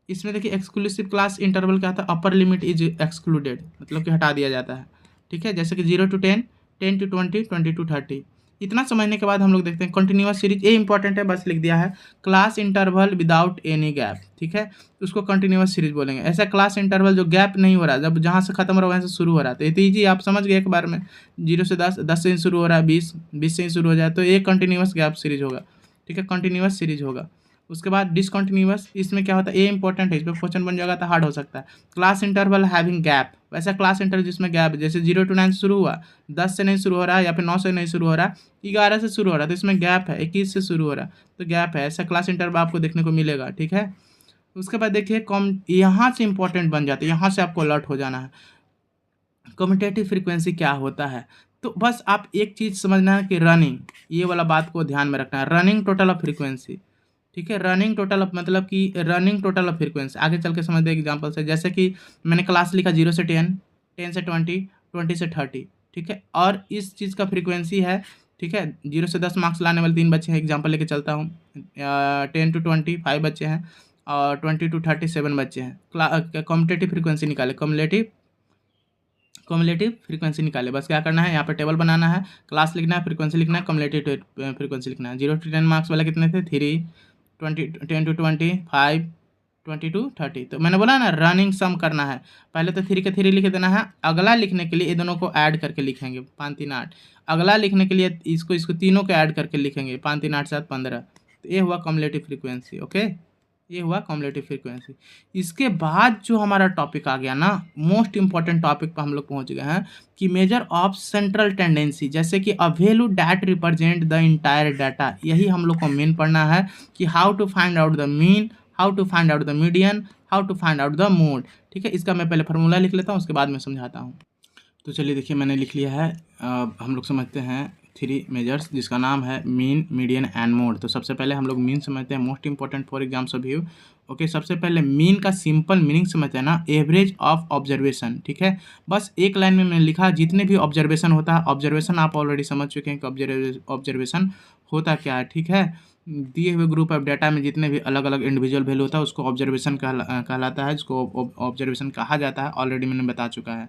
इसमें देखिए एक्सक्लूसिव क्लास इंटरवल क्या था, अपर लिमिट इज एक्सक्लूडेड, मतलब कि हटा दिया जाता है। ठीक है, जैसे कि 0 to 10, 10 to 20, 20 to 30। इतना समझने के बाद हम लोग देखते हैं कंटिन्यूअस सीरीज। ये इंपॉर्टेंट है, बस लिख दिया है, class interval without any gap. ठीक है, उसको कंटिन्यूअस सीरीज बोलेंगे। ऐसा क्लास इंटरवल जो गैप नहीं हो रहा, जब जहाँ से खत्म हो रहा है वहाँ से शुरू हो रहा है, तो ये जी आप समझ गए एक बार में। 0 से 10, 10 से ही शुरू हो रहा है, 20, 20 से ही शुरू हो जाए, तो ये कंटिन्यूअस गैप सीरीज होगा। ठीक है, कंटिन्यूअस सीरीज होगा। उसके बाद डिसकंटिन्यूअस, इसमें क्या होता है, ये इंपॉर्टेंट है, इस पर क्वेश्चन बन जाएगा तो हार्ड हो सकता है। क्लास इंटरवल हैविंग गैप, वैसा क्लास इंटरवल जिसमें गैप, जैसे 0 to 9 से शुरू हुआ, 10 से नहीं शुरू हो रहा है, या फिर 9 से नहीं शुरू हो रहा है, 11 से शुरू हो रहा है, तो इसमें गैप है, 21 से शुरू हो रहा है, तो गैप है। ऐसा क्लास इंटरवल आपको देखने को मिलेगा। ठीक है, उसके बाद देखिए कॉम, यहाँ से इंपॉर्टेंट बन जाता है, यहाँ से आपको अलर्ट हो जाना है। कम्यूटेटिव फ्रीक्वेंसी क्या होता है, तो बस आप एक चीज़ समझना है कि रनिंग, ये वाला बात को ध्यान में रखना है, रनिंग टोटल ऑफ फ्रीक्वेंसी। ठीक है, रनिंग टोटल ऑफ मतलब कि रनिंग टोटल ऑफ फ्रीक्वेंसी, आगे चल के समझते हैं एग्जाम्पल से। जैसे कि मैंने क्लास लिखा 0 से 10, 10 से 20, 20 से 30। ठीक है, और इस चीज़ का फ्रीक्वेंसी है, ठीक है, 0 से 10 मार्क्स लाने वाले 3 बच्चे हैं, एग्जाम्पल लेके चलता हूँ। 10 to 20 5 बच्चे हैं, और 20 to 30 7 बच्चे हैं। कॉम्पिटेटिव फ्रीक्वेंसी निकाले, कम्युलेटिव फ्रीक्वेंसी निकाले। बस क्या करना है, यहाँ पे टेबल बनाना है, क्लास लिखना है, फ्रीक्वेंसी लिखना है, कम्युलेटिव फ्रीक्वेंसी लिखना है। 0 to 10 मार्क्स वाला कितने थे, 3, 10 to 20 5, 20 to 30। तो मैंने बोला ना रनिंग सम करना है, पहले तो 3 के 3 लिख देना है, अगला लिखने के लिए ये दोनों को ऐड करके लिखेंगे, 5 3 8। अगला लिखने के लिए इसको इसको तीनों को ऐड करके लिखेंगे, 5 3 8 7 15। तो ये हुआ कम्युलेटिव फ्रीक्वेंसी। ओके, ये हुआ कम्युलेटिव फ्रीक्वेंसी। इसके बाद जो हमारा टॉपिक आ गया ना, मोस्ट इंपॉर्टेंट टॉपिक पर हम लोग पहुंच गए हैं, कि मेजर ऑफ सेंट्रल टेंडेंसी, जैसे कि a value that represent the entire data. यही हम लोग को मेन पढ़ना है, कि how to find out the mean, how to find out the median, how to find out the mode. ठीक है, इसका मैं पहले फार्मूला लिख लेता हूँ, उसके बाद मैं समझाता हूँ। तो चलिए देखिए मैंने लिख लिया है। हम लोग समझते हैं 3 मेजर्स, जिसका नाम है मीन, मीडियन एंड मोड। तो सबसे पहले हम लोग मीन समझते हैं, most important for exams of you. Okay, सबसे पहले मीन का सिंपल मीनिंग समझते हैं ना, एवरेज ऑफ ऑब्जर्वेशन। ठीक है, बस एक लाइन में मैंने लिखा, जितने भी ऑब्जर्वेशन होता है, ऑब्जर्वेशन आप ऑलरेडी समझ चुके हैं कि ऑब्जर्वेशन होता क्या है। ठीक है, दिए हुए ग्रुप ऑफ डाटा में जितने भी अलग अलग इंडिविजुअल वैल्यू होता है उसको ऑब्जर्वेशन कहलाता है, जिसको ऑब्जर्वेशन कहा जाता है, ऑलरेडी मैंने बता चुका है।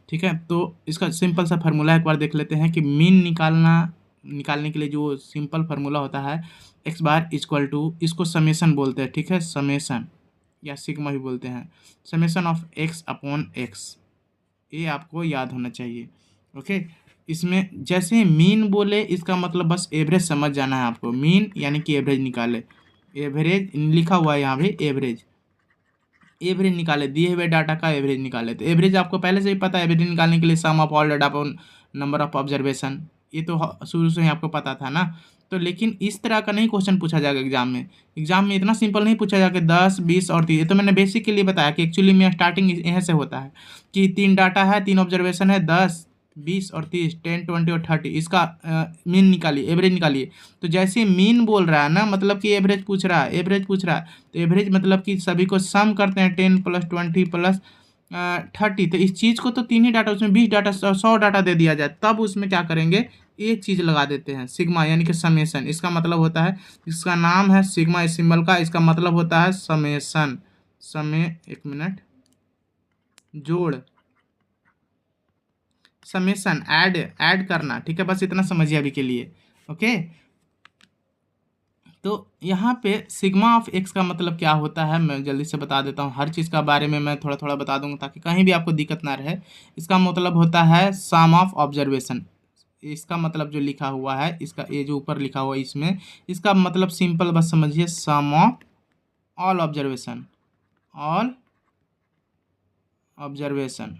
ठीक है, तो इसका सिंपल सा फार्मूला एक बार देख लेते हैं, कि मीन निकालने के लिए जो सिंपल फार्मूला होता है, एक्स बार इक्वल टू, इसको समेसन बोलते हैं। ठीक है, समेसन या सिग्मा भी बोलते हैं, summation of x upon x, ये आपको याद होना चाहिए। ओके, इसमें जैसे मीन बोले, इसका मतलब बस एवरेज समझ जाना है आपको, मीन यानी कि एवरेज निकाले, एवरेज लिखा हुआ है यहाँ पे, एवरेज, एवरेज निकाले, दिए हुए डाटा का एवरेज निकाले। तो एवरेज आपको पहले से ही पता है, एवरेज निकालने के लिए sum of all data upon number of observation, ये तो शुरू से ही आपको पता था ना। तो लेकिन इस तरह का नहीं क्वेश्चन पूछा जाएगा एग्जाम में, एग्जाम में इतना सिंपल नहीं पूछा जाएगा 10 20 और 30। ये तो मैंने बेसिक के लिए बताया कि एक्चुअली में स्टार्टिंग यहाँ से होता है, कि 3 डाटा है, 3 ऑब्जर्वेशन है, 10 20 और 30, 10 20 और 30, इसका मीन निकालिए, एवरेज निकालिए। तो जैसे मीन बोल रहा है ना, मतलब कि एवरेज पूछ रहा है, एवरेज पूछ रहा है, तो एवरेज मतलब कि सभी को सम करते हैं, 10 + 20 + 30। तो इस चीज़ को तो 3 ही डाटा, उसमें 20 डाटा, 100 डाटा दे दिया जाए, तब उसमें क्या करेंगे, एक चीज़ लगा देते हैं, सिग्मा यानी कि समेसन। इसका मतलब होता है, इसका नाम है सिग्मा, इस सिंबल का, इसका मतलब होता है समेसन। एक मिनट, जोड़, समेसन, ऐड करना। ठीक है, बस इतना समझिए अभी के लिए। ओके, तो यहाँ पे सिग्मा ऑफ एक्स का मतलब क्या होता है, मैं जल्दी से बता देता हूँ, हर चीज़ का बारे में मैं थोड़ा थोड़ा बता दूंगा ताकि कहीं भी आपको दिक्कत ना रहे। इसका मतलब होता है सम ऑफ ऑब्जर्वेशन। इसका मतलब जो लिखा हुआ है, इसका ये जो ऊपर लिखा हुआ है इसमें, इसका मतलब सिंपल बस समझिए, sum of all observation, all observation,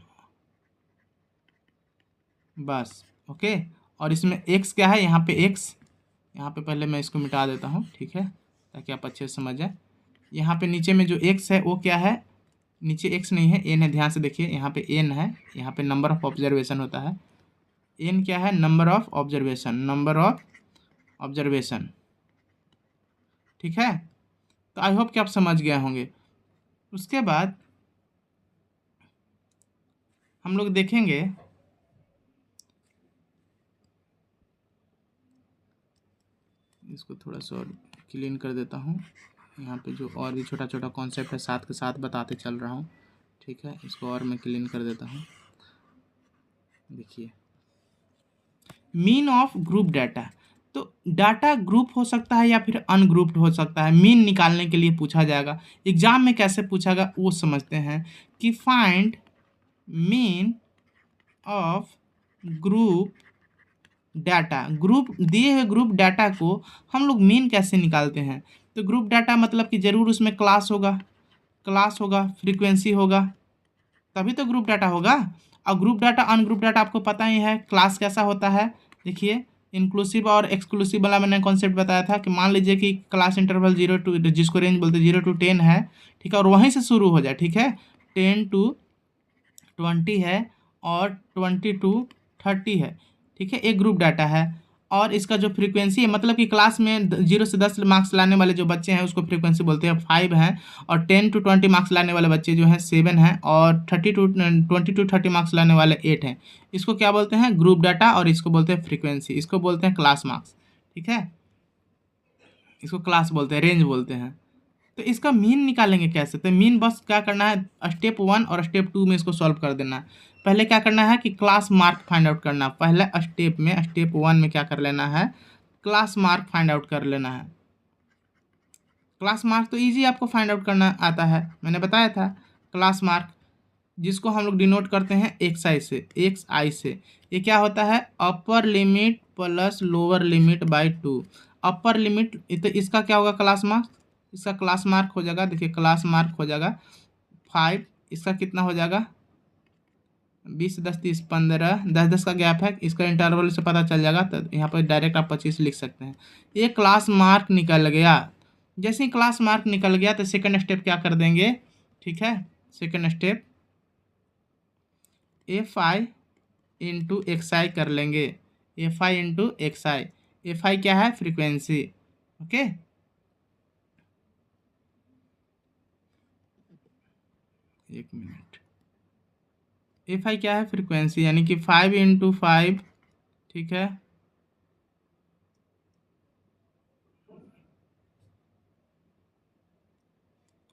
बस। ओके, और इसमें एक्स क्या है, यहाँ पे एक्स, यहाँ पे पहले मैं इसको मिटा देता हूँ, ठीक है, ताकि आप अच्छे से समझ जाए। यहाँ पे नीचे में जो एक्स है वो क्या है, नीचे एक्स नहीं है, एन है, ध्यान से देखिए, यहाँ पे एन है, यहाँ पे नंबर ऑफ ऑब्जर्वेशन होता है। एन क्या है, number of observation, number of observation. ठीक है, तो आई होप कि आप समझ गए होंगे। उसके बाद हम लोग देखेंगे, इसको थोड़ा सा और क्लीन कर देता हूँ। यहाँ पे जो और भी छोटा छोटा कॉन्सेप्ट है साथ के साथ बताते चल रहा हूँ, ठीक है। इसको और मैं क्लीन कर देता हूँ। देखिए, मीन ऑफ ग्रुप डाटा। तो डाटा ग्रुप हो सकता है या फिर अनग्रुप्ड हो सकता है। मीन निकालने के लिए पूछा जाएगा। एग्जाम में कैसे पूछागा वो समझते हैं कि find mean of group data. Group दिए हुए ग्रुप डाटा को हम लोग मीन कैसे निकालते हैं। तो ग्रुप डाटा मतलब कि ज़रूर उसमें क्लास होगा, फ्रीक्वेंसी होगा, तभी तो ग्रुप डाटा होगा। और ग्रुप डाटा अनग्रुप डाटा आपको पता ही है क्लास कैसा होता है। देखिए, इंक्लूसिव और एक्सक्लूसिव वाला मैंने कॉन्सेप्ट बताया था कि मान लीजिए कि क्लास इंटरवल 0 टू, जिसको रेंज बोलते हैं 0 to 10 है, ठीक है, और वहीं से शुरू हो जाए, ठीक है। 10 to 20 है और 20 to 30 है, ठीक है, एक ग्रुप डाटा है। और इसका जो फ्रीक्वेंसी है, मतलब कि क्लास में 0 से 10 मार्क्स लाने वाले जो बच्चे हैं उसको फ्रीक्वेंसी बोलते हैं 5 हैं, और 10 to 20 मार्क्स लाने वाले बच्चे जो हैं 7 हैं, और 20 to 30 मार्क्स लाने वाले 8 हैं। इसको क्या बोलते हैं, ग्रुप डाटा, और इसको बोलते हैं फ्रीक्वेंसी, इसको बोलते हैं क्लास मार्क्स, ठीक है। इसको क्लास बोलते हैं, रेंज बोलते हैं। तो इसका मीन निकालेंगे कैसे। तो मीन बस क्या करना है, स्टेप 1 और स्टेप 2 में इसको सॉल्व कर देना है। पहले क्या करना है कि क्लास मार्क फाइंड आउट करना। पहले स्टेप में, स्टेप 1 में क्या कर लेना है, क्लास मार्क फाइंड आउट कर लेना है। क्लास मार्क तो इजी आपको फाइंड आउट करना आता है, मैंने बताया था। क्लास मार्क जिसको हम लोग डिनोट करते हैं एक्स आई से। ये क्या होता है, upper limit plus lower limit by 2। Upper limit, तो इसका क्या होगा क्लास मार्क, इसका क्लास मार्क हो जाएगा, देखिए क्लास मार्क हो जाएगा 5। इसका कितना हो जाएगा, 20 10 30 15, 10 10 का गैप है, इसका इंटरवल से पता चल जाएगा। तो यहाँ पर डायरेक्ट आप 25 लिख सकते हैं। ये क्लास मार्क निकल गया। जैसे ही क्लास मार्क निकल गया तो सेकंड स्टेप क्या कर देंगे, ठीक है। Second step f i into x i कर लेंगे। F i into x i, f i क्या है, फ्रीक्वेंसी, ओके। एक मिनट, एफ आई क्या है, फ्रीक्वेंसी, यानी कि 5 इंटू 5, ठीक है।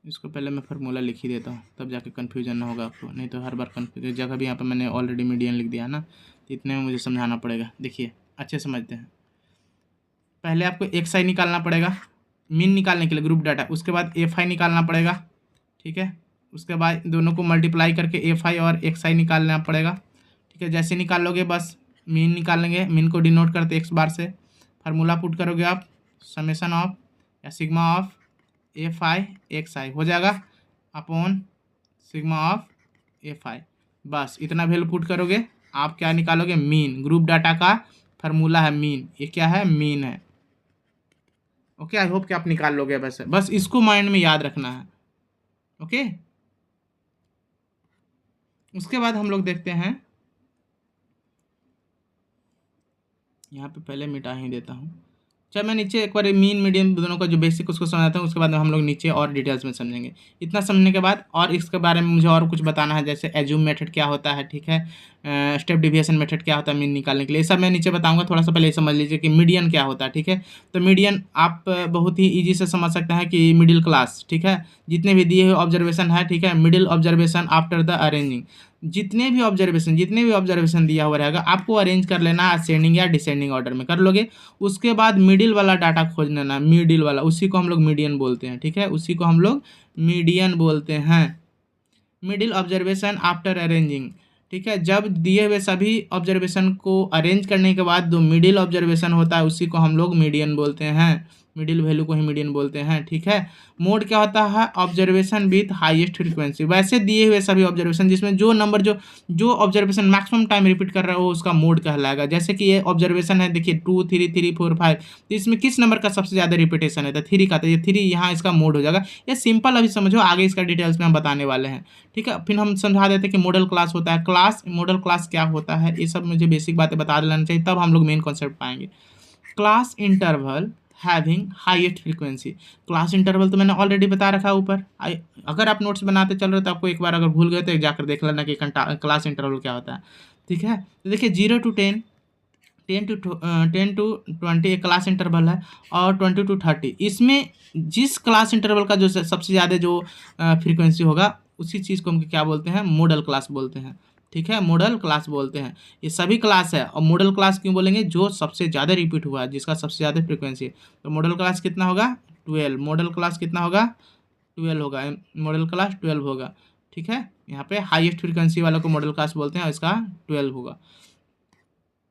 इसको पहले मैं फार्मूला लिख ही देता हूँ, तब जाके कन्फ्यूजन ना होगा आपको, नहीं तो हर बार कन्फ्यूज जगह भी यहाँ पर मैंने ऑलरेडी मीडियन लिख दिया ना, तो इतने में मुझे समझाना पड़ेगा। देखिए अच्छे समझते हैं। पहले आपको एक्स आई निकालना पड़ेगा मीन निकालने के लिए ग्रुप डाटा, उसके बाद एफ आई निकालना पड़ेगा, ठीक है। उसके बाद दोनों को मल्टीप्लाई करके एफ आई और एक्स आई निकालना पड़ेगा, ठीक है। जैसे निकाल लोगे बस मीन निकाल लेंगे। मीन को डिनोट करते एक्स बार से। फार्मूला पुट करोगे आप, समेसन ऑफ या sigma of f i x i हो जाएगा upon sigma of f i. बस इतना वैल्यू पुट करोगे, आप क्या निकालोगे, मीन। ग्रुप डाटा का फार्मूला है मीन, ये क्या है, मीन है, ओके। आई होप कि आप निकाल लोगे। बस इसको माइंड में याद रखना है, ओके। उसके बाद हम लोग देखते हैं, यहाँ पे पहले मिटा ही देता हूँ। चल मैं नीचे एक बार मीन मीडियन दोनों का जो बेसिक उसको समझाता हूँ, उसके बाद हम लोग नीचे और डिटेल्स में समझेंगे। इतना समझने के बाद और इसके बारे में मुझे और कुछ बताना है, जैसे एज्यूम मेथड क्या होता है, ठीक है, स्टेप डिविएशन मेथड क्या होता है मीन निकालने के लिए, ये सब मैं नीचे बताऊंगा। थोड़ा सा पहले ये समझ लीजिए कि मीडियन क्या होता है, ठीक है। तो मीडियन आप बहुत ही ईजी से समझ सकते हैं कि मिडिल क्लास, ठीक है। जितने भी दिए हुए ऑब्जर्वेशन है, ठीक है, middle observation after the arranging. जितने भी ऑब्जर्वेशन दिया हुआ रहेगा आपको अरेंज कर लेना, असेंडिंग या डिसेंडिंग ऑर्डर में कर लोगे। उसके बाद मिडिल वाला डाटा खोज लेना, मिडिल वाला, उसी को हम लोग मीडियन बोलते हैं, ठीक है, उसी को हम लोग मीडियन बोलते हैं। मिडिल ऑब्जर्वेशन आफ्टर अरेंजिंग, ठीक है, जब दिए हुए सभी ऑब्जर्वेशन को अरेंज करने के बाद जो मिडिल ऑब्जर्वेशन होता है उसी को हम लोग मीडियन बोलते हैं। मिडिल वैल्यू को ही मीडियन बोलते हैं, ठीक है। मोड क्या होता है, ऑब्जर्वेशन विथ हाईएस्ट फ्रीक्वेंसी। वैसे दिए हुए सभी ऑब्जर्वेशन जिसमें जो नंबर जो ऑब्जर्वेशन मैक्सिमम टाइम रिपीट कर रहा है वो उसका मोड कहलाएगा। जैसे कि ये ऑब्जर्वेशन है, देखिए 2 3 3 4 5, तो इसमें किस नंबर का सबसे ज़्यादा रिपीटेशन है, तो 3 का, तो ये 3 यहाँ इसका मोड हो जाएगा। ये सिंपल अभी समझो, आगे इसका डिटेल्स में हम बताने वाले हैं, ठीक है। फिर हम समझा देते हैं कि मॉडल क्लास होता है, मॉडल क्लास क्या होता है, ये सब मुझे बेसिक बातें बता देना चाहिए, तब हम लोग मेन कॉन्सेप्ट पाएंगे। Class interval having highest frequency. Class interval तो मैंने ऑलरेडी बता रखा है ऊपर। अगर आप नोट्स बनाते चल रहे हो तो आपको एक बार अगर भूल गए तो जाकर देख लेना कि क्लास इंटरवल क्या होता है, ठीक है। तो देखिए 0 to 10 10 to 20 एक क्लास इंटरवल है, और 20 to 30 इसमें जिस क्लास इंटरवल का जो सबसे ज़्यादा जो फ्रीक्वेंसी होगा उसी चीज़ को हम क्या बोलते हैं, मॉडल क्लास बोलते हैं। ठीक है, मॉडल क्लास बोलते हैं। ये सभी क्लास है, और मॉडल क्लास क्यों बोलेंगे, जो सबसे ज़्यादा रिपीट हुआ है, जिसका सबसे ज़्यादा फ्रीक्वेंसी है। तो मॉडल क्लास कितना होगा, 12। मॉडल क्लास कितना होगा, 12 होगा। मॉडल क्लास 12 होगा। ठीक है, यहाँ पे हाईएस्ट फ्रीक्वेंसी वाला को मॉडल क्लास बोलते हैं, और इसका 12 होगा।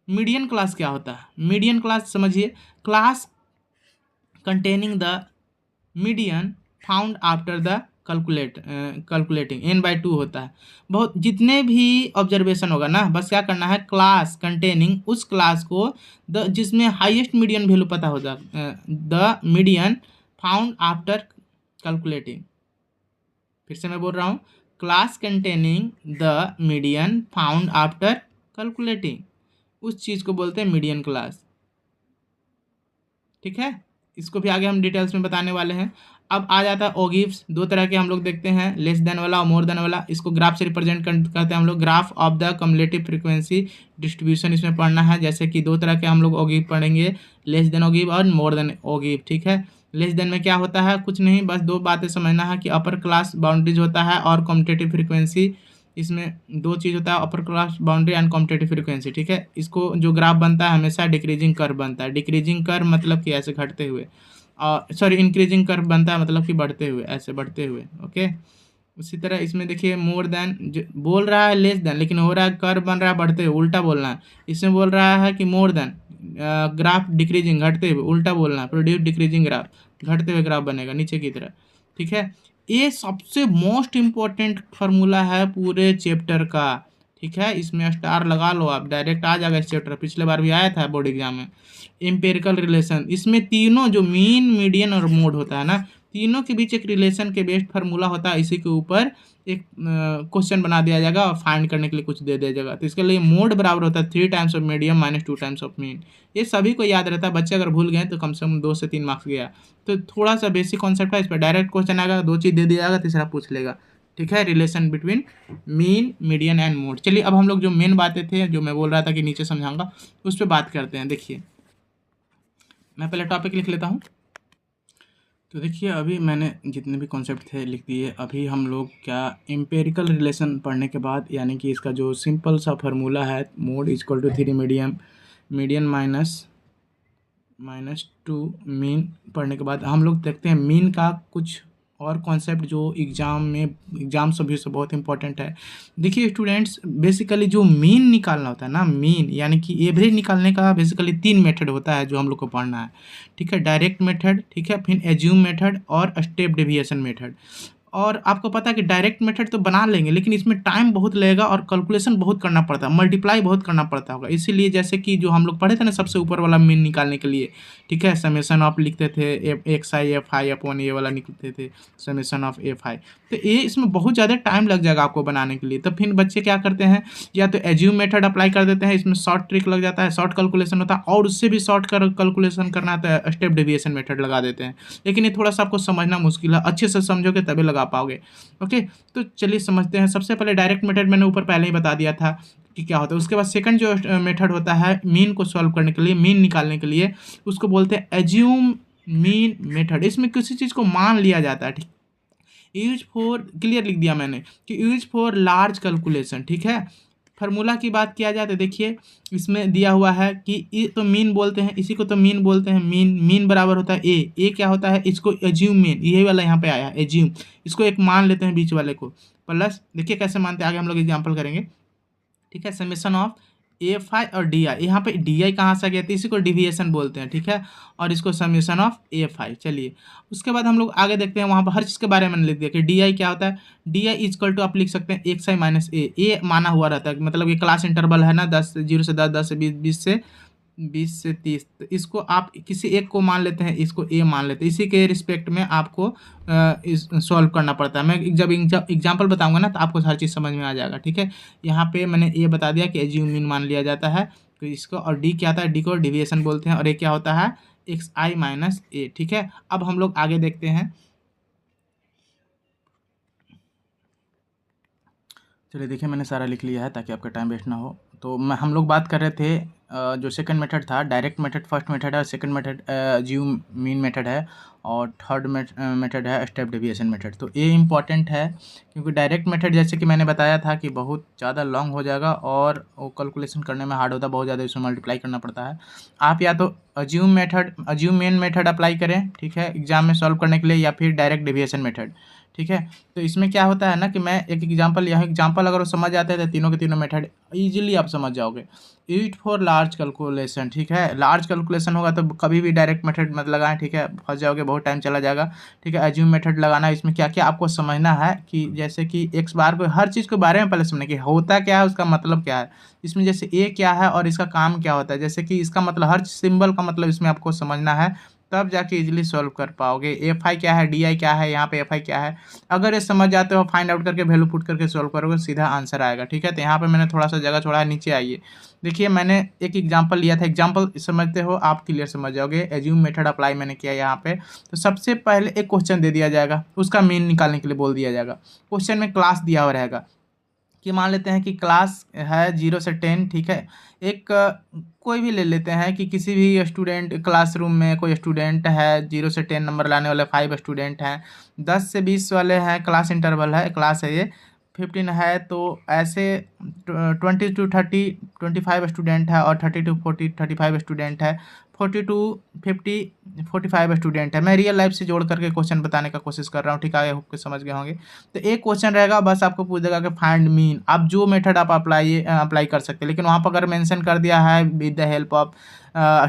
मीडियन क्लास क्या होता है, मीडियन क्लास समझिए, class containing the median found after the calculating n/2 होता है। बहुत जितने भी ऑब्जर्वेशन होगा ना, बस क्या करना है, क्लास कंटेनिंग उस क्लास को द जिसमें हाईएस्ट मीडियन वैल्यू पता होगा, the median found after calculating. फिर से मैं बोल रहा हूँ, class containing the median found after calculating, उस चीज़ को बोलते हैं मीडियन क्लास। ठीक है, इसको भी आगे हम डिटेल्स में बताने वाले हैं। अब आ जाता है ओगिव्स। दो तरह के हम लोग देखते हैं, लेस देन वाला और मोर देन वाला। इसको ग्राफ से रिप्रेजेंट करते हैं हम लोग, graph of the cumulative frequency distribution इसमें पढ़ना है। जैसे कि दो तरह के हम लोग ओगिव पढ़ेंगे, लेस देन ओगिव और मोर देन ओगिव। ठीक है, लेस देन में क्या होता है, कुछ नहीं, बस दो बातें समझना है कि अपर क्लास बाउंड्रीज होता है और कम्युटेटिव फ्रीक्वेंसी। इसमें दो चीज़ होता है, upper class boundary and competitive frequency. ठीक है, इसको जो ग्राफ बनता है हमेशा डिक्रीजिंग कर्व बनता है। डिक्रीजिंग कर्व मतलब कि ऐसे घटते हुए, और सॉरी इंक्रीजिंग कर्व बनता है मतलब कि बढ़ते हुए, ऐसे बढ़ते हुए। ओके, उसी तरह इसमें देखिए, मोर देन बोल रहा है लेस देन, लेकिन हो रहा है कर्व बन रहा है बढ़ते हुए, उल्टा बोलना है। इसमें बोल रहा है कि मोर देन, ग्राफ डिक्रीजिंग घटते हुए, उल्टा बोलना है, प्रोड्यूस डिक्रीजिंग ग्राफ, घटते हुए ग्राफ बनेगा नीचे की तरह। ठीक है, ये सबसे मोस्ट इम्पोर्टेंट फार्मूला है पूरे चैप्टर का। ठीक है, इसमें स्टार लगा लो आप, डायरेक्ट आ जाएगा इस चैप्टर, पिछले बार भी आया था बोर्ड एग्जाम में। एम्पेरिकल रिलेशन, इसमें तीनों जो मीन मीडियन और मोड होता है ना, तीनों के बीच एक रिलेशन के बेस्ड फार्मूला होता है। इसी के ऊपर एक क्वेश्चन बना दिया जाएगा और फाइंड करने के लिए कुछ दे दिया जाएगा। तो इसके लिए मोड बराबर होता है 3 times of medium minus 2 times of mean. ये सभी को याद रहता है, बच्चे अगर भूल गए तो कम से कम 2 से 3 मार्क्स गया। तो थोड़ा सा बेसिक कॉन्सेप्ट है, इस पर डायरेक्ट क्वेश्चन आएगा, दो चीज़ दे दिया जाएगा, तीसरा पूछ लेगा। ठीक है, relation between mean median and mode. चलिए अब हम लोग जो मेन बातें थे, जो मैं बोल रहा था कि नीचे समझाऊंगा, उस पर बात करते हैं। देखिए, मैं पहले टॉपिक लिख लेता हूँ। तो देखिए, अभी मैंने जितने भी कॉन्सेप्ट थे लिख दिए। अभी हम लोग क्या, एम्पेरिकल रिलेशन पढ़ने के बाद, यानी कि इसका जो सिंपल सा फार्मूला है, mode equal to 3 medium median minus 2 mean, पढ़ने के बाद हम लोग देखते हैं मीन का कुछ और कॉन्सेप्ट जो एग्जाम सभी से बहुत इंपॉर्टेंट है। देखिए स्टूडेंट्स, बेसिकली जो मीन निकालना होता है ना, मीन यानी कि एवरेज निकालने का बेसिकली 3 मेथड होता है जो हम लोग को पढ़ना है। ठीक है, डायरेक्ट मेथड, ठीक है, फिर एज्यूम मेथड और स्टेप डेविएशन मेथड। और आपको पता है कि डायरेक्ट मेथड तो बना लेंगे, लेकिन इसमें टाइम बहुत लगेगा और कैलकुलेशन बहुत करना पड़ता है, मल्टीप्लाई बहुत करना पड़ता होगा। इसीलिए जैसे कि जो हम लोग पढ़े थे ना, सबसे ऊपर वाला मीन निकालने के लिए, ठीक है, समेशन ऑफ लिखते थे, x i f I upon ये वाला निकलते थे, समेशन ऑफ एफ आई। तो ये इसमें बहुत ज़्यादा टाइम लग जाएगा आपको बनाने के लिए। तो फिर बच्चे क्या करते हैं, या तो एज्यूम मेथड अप्लाई कर देते हैं, इसमें शॉर्ट ट्रिक लग जाता है, शॉर्ट कैलकुलेशन होता है, और उससे भी शॉर्ट कैलकुलेशन करना तो स्टेप डेविएशन मेथड लगा देते हैं। लेकिन ये थोड़ा सा आपको समझना मुश्किल है, अच्छे से समझोगे तभी लगा पाओगे। ओके, तो चलिए समझते हैं। सबसे पहले डायरेक्ट मेथड मैंने ऊपर पहले ही बता दिया था कि क्या होता है। उसके बाद सेकंड जो मेथड होता है मीन को सॉल्व करने के लिए, मीन निकालने के लिए, उसको बोलते हैं एज्यूम मीन मेथड। इसमें किसी चीज़ को मान लिया जाता है। ठीक, यूज फॉर, क्लियर लिख दिया मैंने कि यूज फॉर लार्ज कैलकुलेशन। ठीक है, फार्मूला की बात किया जाए तो देखिए, इसमें दिया हुआ है कि ये तो मीन बोलते हैं, इसी को तो मीन बोलते हैं। मीन बराबर होता है ए क्या होता है, इसको एज्यूम मीन, यही वाला यहाँ पे आया है एज्यूम, इसको एक मान लेते हैं बीच वाले को, प्लस देखिए कैसे मानते हैं, आगे हम लोग एग्जाम्पल करेंगे। ठीक है, समेशन ऑफ एफ आई और डी आई, यहाँ पे डी आई कहाँ से आ गया था, इसी को डिविएशन बोलते हैं। ठीक है, और इसको समेशन ऑफ एफ आई। चलिए उसके बाद हम लोग आगे देखते हैं, वहाँ पर हर चीज़ के बारे में लिख दिया कि डी आई क्या होता है। डी आई इजक्वल टू आप लिख सकते हैं एक्स आई माइनस ए माना हुआ रहता है, मतलब ये क्लास इंटरवल है ना, 10 0 से 10, 10 से 20, 20 से 30। तो इसको आप किसी एक को मान लेते हैं, इसको ए मान लेते हैं, इसी के रिस्पेक्ट में आपको इस सॉल्व करना पड़ता है। मैं जब एग्जाम्पल बताऊंगा ना तो आपको हर चीज़ समझ में आ जाएगा। ठीक है, यहाँ पे मैंने ये बता दिया कि एज्यूम मीन मान लिया जाता है तो इसको, और डी क्या आता है, डी को डिविएशन बोलते हैं, और ए क्या होता है, एक्स आई माइनस ए। ठीक है, अब हम लोग आगे देखते हैं। चलिए देखिए, मैंने सारा लिख लिया है ताकि आपका टाइम वेस्ट ना हो। तो हम लोग बात कर रहे थे जो सेकंड मेथड था डायरेक्ट मेथड फर्स्ट मेथड है, और second method assume mean method है, और थर्ड मेथड है स्टेप डेविएशन मेथड। तो ये इम्पॉर्टेंट है क्योंकि डायरेक्ट मेथड जैसे कि मैंने बताया था कि बहुत ज़्यादा लॉन्ग हो जाएगा और वो कैलकुलेशन करने में हार्ड होता है, बहुत ज़्यादा इसमें मल्टीप्लाई करना पड़ता है। आप या तो अज्यूम मेन मेथड अप्लाई करें, ठीक है, एग्जाम में सॉल्व करने के लिए, या फिर डायरेक्ट डेविएशन मेथड, ठीक है। तो इसमें क्या होता है ना कि मैं एक एग्जांपल, यह एग्जांपल अगर वो समझ आते हैं तो तीनों के तीनों मेथड इजीली आप समझ जाओगे। यूज फॉर लार्ज कैलकुलेशन, ठीक है, लार्ज कैलकुलेशन होगा तो कभी भी डायरेक्ट मेथड मत लगाएं, ठीक है, फंस जाओगे, बहुत टाइम चला जाएगा, ठीक है। एज्यूम मेथड लगाना, इसमें क्या क्या आपको समझना है कि जैसे कि एक्स बार को हर चीज़ के बारे में पहले समझने की होता क्या है, उसका मतलब क्या है, इसमें जैसे ए क्या है और इसका काम क्या होता है, जैसे कि इसका मतलब हर सिंबल का मतलब इसमें आपको समझना है, तब जाके इजीली सॉल्व कर पाओगे। एफ आई क्या है, डी आई क्या है, यहाँ पे एफ आई क्या है, अगर ये समझ जाते हो फाइंड आउट करके वैल्यू पुट करके सॉल्व करोगे सीधा आंसर आएगा, ठीक है। तो यहाँ पे मैंने थोड़ा सा जगह छोड़ा है, नीचे आइए, देखिए मैंने एक एग्जांपल लिया था, एग्जांपल समझते हो आप क्लियर समझ जाओगे। एज्यूम मेथड अप्लाई मैंने किया यहाँ पे, तो सबसे पहले एक क्वेश्चन दे दिया जाएगा, उसका मीन निकालने के लिए बोल दिया जाएगा। क्वेश्चन में क्लास दिया हुआ रहेगा कि मान लेते हैं कि क्लास है 0 से 10, ठीक है। एक कोई भी ले लेते हैं कि किसी भी स्टूडेंट क्लासरूम में कोई स्टूडेंट है, 0 से 10 नंबर लाने वाले 5 स्टूडेंट हैं, 10 से 20 वाले हैं, क्लास इंटरवल है, क्लास है ये 15 है, तो ऐसे 20 to 30 25 स्टूडेंट है, और 30 to 40 35 स्टूडेंट है, 40 to 50 45 स्टूडेंट है। मैं रियल लाइफ से जोड़ करके क्वेश्चन बताने का कोशिश कर रहा हूँ, ठीक है, आई होप के समझ गए होंगे। तो एक क्वेश्चन रहेगा, बस आपको पूछ देगा कि फाइंड मीन, आप जो मेथड आप अप्लाई कर सकते हैं, लेकिन वहाँ पर अगर मेंशन कर दिया है with the help of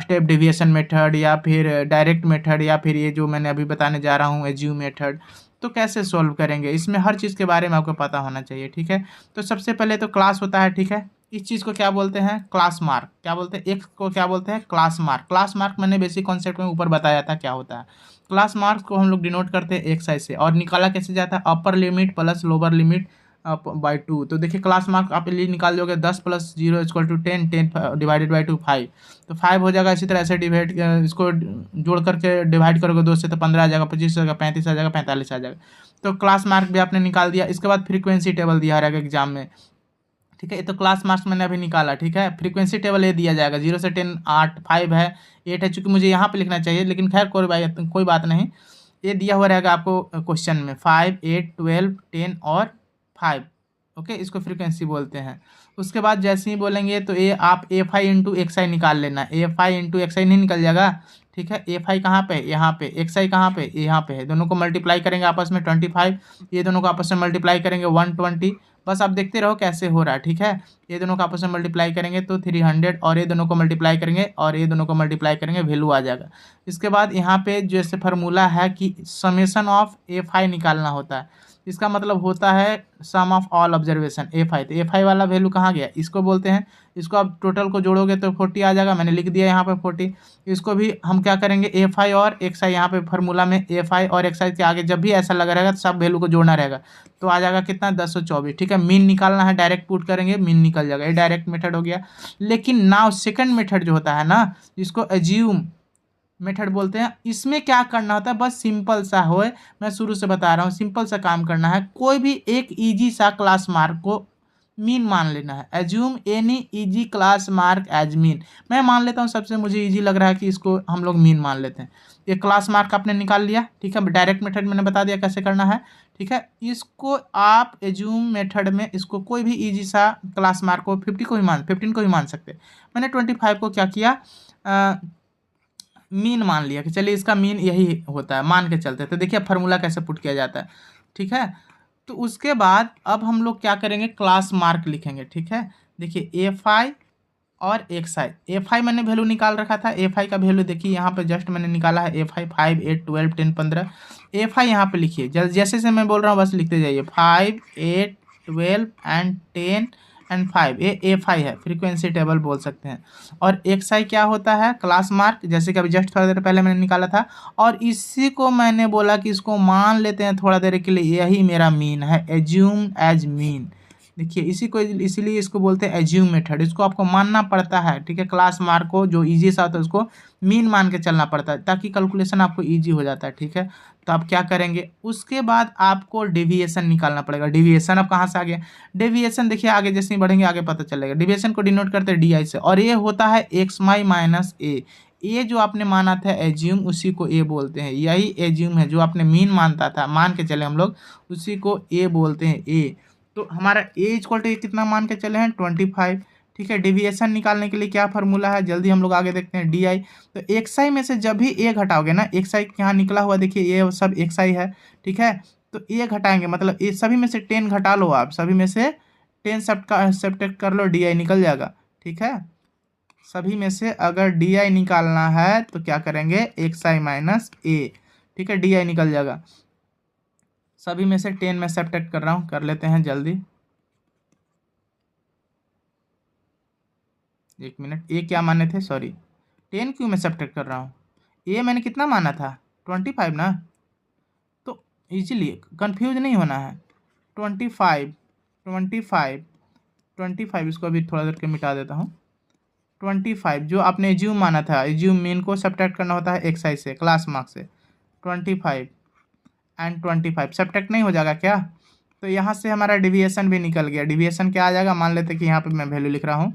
step deviation method, या फिर डायरेक्ट मेथड, या फिर ये जो मैंने अभी बताने जा रहा हूँ एज्यूम मेथड, तो कैसे सॉल्व करेंगे, इसमें हर चीज़ के बारे में आपको पता होना चाहिए, ठीक है। तो सबसे पहले तो क्लास होता है, ठीक है, इस चीज़ को क्या बोलते हैं, क्लास मार्क, क्या बोलते हैं, एक्स को क्या बोलते हैं, क्लास मार्क। क्लास मार्क मैंने बेसिक कॉन्सेप्ट में ऊपर बताया था क्या होता है। क्लास मार्क्स को हम लोग डिनोट करते हैं एक्स आई से, और निकाला कैसे जाता है, upper limit plus lower limit by 2। तो देखिए क्लास मार्क आप लिए निकाल दोगे 10 + 0 = 10, 10 डिवाइडेड बाई 2 5, तो 5 हो जाएगा। इसी तरह ऐसे डिवाइड इसको जोड़ करके डिवाइड करोगे 2 से तो 15 आ जाएगा, 25 आ जाएगा, 35 आ जाएगा, 45 आ जाएगा। तो क्लास मार्क भी आपने निकाल दिया। इसके बाद फ्रीक्वेंसी टेबल दिया रहेगा एग्जाम में, ठीक है, ये तो क्लास मार्क्स मैंने अभी निकाला, ठीक है। फ्रीक्वेंसी टेबल ये दिया जाएगा 0 से 10 8, 5 है, 8 है, चूंकि मुझे यहाँ पे लिखना चाहिए, लेकिन खैर कोई बात नहीं, ये दिया हुआ रहेगा आपको क्वेश्चन में 5 8 12 10 और 5, ओके, इसको फ्रीक्वेंसी बोलते हैं। उसके बाद जैसे ही बोलेंगे तो ये आप एफ आई इंटू एक्स आई निकाल लेना, एफ आई इंटू एक्स आई नहीं निकल जाएगा, ठीक है। एफ आई कहाँ पे, यहाँ पे, एक्स आई कहाँ पे, यहाँ पे है, दोनों को मल्टीप्लाई करेंगे आपस में 25, ये दोनों को आपस में मल्टीप्लाई करेंगे 120, बस आप देखते रहो कैसे हो रहा है, ठीक है। ये दोनों को आपस में मल्टीप्लाई करेंगे तो 300, और ये दोनों को मल्टीप्लाई करेंगे और ये दोनों को मल्टीप्लाई करेंगे, वैल्यू आ जाएगा। इसके बाद यहाँ पे जैसे फार्मूला है कि समेशन ऑफ एफ आई निकालना होता है, इसका मतलब होता है sum of all observation f i. तो एफ आई वाला वैल्यू कहाँ गया, इसको बोलते हैं, इसको आप टोटल को जोड़ोगे तो 40 आ जाएगा, मैंने लिख दिया यहाँ पे 40। इसको भी हम क्या करेंगे, एफ आई और एक्स आई, यहाँ पे फार्मूला में एफ आई और एक्स आई के आगे जब भी ऐसा लगा रहेगा तो सब वैल्यू को जोड़ना रहेगा, तो आ जाएगा कितना 1024, ठीक है। मीन निकालना है, डायरेक्ट पुट करेंगे मीन निकल जाएगा, ये डायरेक्ट मेथड हो गया। लेकिन नाउ सेकंड मेथड जो होता है ना, जिसको एज्यूम मेथड बोलते हैं, इसमें क्या करना होता है, बस सिंपल सा हो, मैं शुरू से बता रहा हूँ, सिंपल सा काम करना है। कोई भी एक इजी सा क्लास मार्क को मीन मान लेना है, assume any easy class mark as mean. मैं मान लेता हूँ, सबसे मुझे इजी लग रहा है कि इसको हम लोग मीन मान लेते हैं। ये क्लास मार्क आपने निकाल लिया, ठीक है, डायरेक्ट मेथड मैंने बता दिया कैसे करना है, ठीक है। इसको आप एज्यूम मेथड में इसको कोई भी इजी सा क्लास मार्क को 15 को भी मान सकते। मैंने 25 को क्या किया, मीन मान लिया कि चलिए इसका मीन यही होता है, मान के चलते। तो देखिए फार्मूला कैसे पुट किया जाता है, ठीक है। तो उसके बाद अब हम लोग क्या करेंगे, क्लास मार्क लिखेंगे, ठीक है। देखिए एफ आई और एक्स आई, एफ आई मैंने वैल्यू निकाल रखा था, एफ आई का वैल्यू देखिए यहाँ पे जस्ट मैंने निकाला है, एफ आई 5 8 12 10 15। एफ आई यहाँ पे लिखिए, जैसे से मैं बोल रहा हूँ बस लिखते जाइए, 5 8 12 एंड 10 एंड 5, ये एफ आई है, फ्रीक्वेंसी टेबल बोल सकते हैं। और एक्स आई क्या होता है, क्लास मार्क, जैसे कि अभी जस्ट थोड़ा देर पहले मैंने निकाला था, और इसी को मैंने बोला कि इसको मान लेते हैं थोड़ा देर के लिए, यही मेरा मीन है, एज्यूम एज मीन, देखिए इसी को इसीलिए इसको बोलते हैं एज्यूम मेथड। इसको आपको मानना पड़ता है, ठीक है। क्लास मार्क को जो इजी सा होता है उसको मीन मान के चलना पड़ता है, ताकि कैलकुलेशन आपको इजी हो जाता है, ठीक है। तो आप क्या करेंगे, उसके बाद आपको डेविएशन निकालना पड़ेगा। डेविएशन अब कहाँ से आ गया, डेविएशन देखिए आगे जैसे ही बढ़ेंगे आगे पता चलेगा। डेविएशन को डिनोट करते हैं डी से, और ये होता है एक्स माई माइनस ए जो आपने माना था एज्यूम, उसी को ए बोलते हैं। यही एज्यूम है जो आपने मीन मानता था, मान के चले हम लोग, उसी को ए बोलते हैं ए। तो हमारा ए इक्वल टू कितना मान के चले हैं 25, ठीक है। डेविएशन निकालने के लिए क्या फार्मूला है, जल्दी हम लोग आगे देखते हैं डी आई। तो एक्स आई में से जब भी ए घटाओगे ना, एक्स आई यहाँ निकला हुआ देखिए ये सब एक्स आई है, ठीक है। तो ए घटाएंगे मतलब ये सभी में से 10 घटा लो, आप सभी में से 10 सब्ट्रैक्ट कर लो, डी आई निकल जाएगा, ठीक है। सभी में से अगर डी आई निकालना है तो क्या करेंगे, एक्स आई माइनस ए, ठीक है, डी आई निकल जाएगा। सभी में से 10 में सब्ट्रैक्ट कर रहा हूँ, कर लेते हैं जल्दी। एक मिनट, ए क्या माने थे, सॉरी 10 क्यों मैं सब्ट्रैक्ट कर रहा हूँ, ए मैंने कितना माना था 25 ना। तो इजीली कंफ्यूज नहीं होना है, 25 25 25, इसको अभी थोड़ा देर के मिटा देता हूँ। 25 जो आपने एज्यूम माना था, एज्यूम मीन को सब्ट्रैक्ट करना होता है एक्स आई से, क्लास मार्क से। 25 एंड 25 सब्ट्रैक्ट नहीं हो जाएगा क्या, तो यहाँ से हमारा डेविएशन भी निकल गया। डेविएशन क्या आ जाएगा, मान लेते कि यहाँ पे मैं वैल्यू लिख रहा हूँ,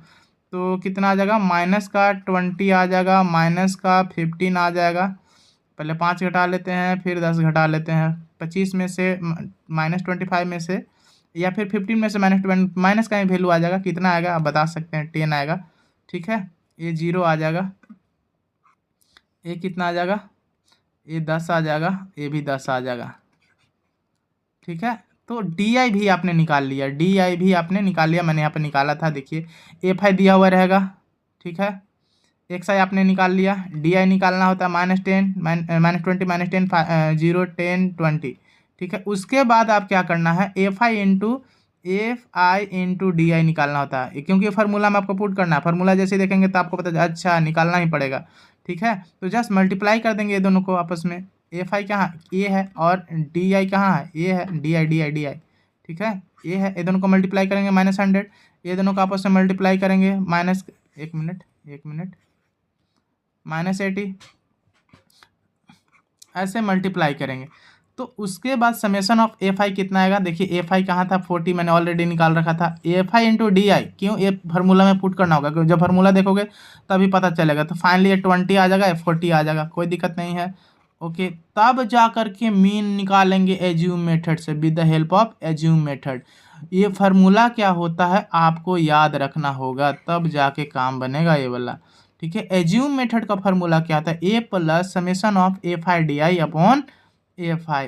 तो कितना आ जाएगा, माइनस का 20 आ जाएगा, माइनस का 15 आ जाएगा। पहले 5 घटा लेते हैं, फिर 10 घटा लेते हैं। 25 में से माइनस 25 में से, या फिर 15 में से माइनस का ही वैल्यू आ जाएगा, कितना आएगा आप बता सकते हैं, 10 आएगा, ठीक है। ये 0 आ जाएगा, ये कितना आ जाएगा, ये 10 आ जाएगा, ये भी 10 आ जाएगा, ठीक है। तो डी आई भी आपने निकाल लिया, डी आई भी आपने निकाल लिया, मैंने यहाँ पे निकाला था, देखिए एफ आई दिया हुआ रहेगा, ठीक है। एक्स आई आपने निकाल लिया, डी आई निकालना होता है -10 -20 -10 0 10 20, ठीक है। उसके बाद आप क्या करना है, F i into D I निकालना होता है, क्योंकि फार्मूला में आपको पुट करना है। फार्मूला जैसे देखेंगे तो आपको पता अच्छा निकालना ही पड़ेगा, ठीक है। तो जस्ट मल्टीप्लाई कर देंगे ये दोनों को आपस में। एफ आई कहाँ ए है और डी आई कहाँ है, ए है, डी आई, ठीक है। ए है, ये दोनों को मल्टीप्लाई करेंगे -100, ये दोनों को आपस में मल्टीप्लाई करेंगे माइनस, एक मिनट -80, ऐसे मल्टीप्लाई करेंगे। तो उसके बाद समेशन ऑफ एफ आई कितना आएगा, देखिए एफ आई कहाँ था 40, मैंने ऑलरेडी निकाल रखा था। F i into D I, क्यों ये फार्मूला में पुट करना होगा, क्योंकि जब फार्मूला देखोगे तभी पता चलेगा। तो फाइनली ये 20 आ जाएगा, 40 आ जाएगा, कोई दिक्कत नहीं है, ओके। तब जा करके मीन निकालेंगे एज्यूम मेथड से, with the help of assume method. ये फार्मूला क्या होता है आपको याद रखना होगा, तब जाके काम बनेगा ये वाला, ठीक है। एज्यूम मेथड का फार्मूला क्या था, a plus summation of f i d i upon f i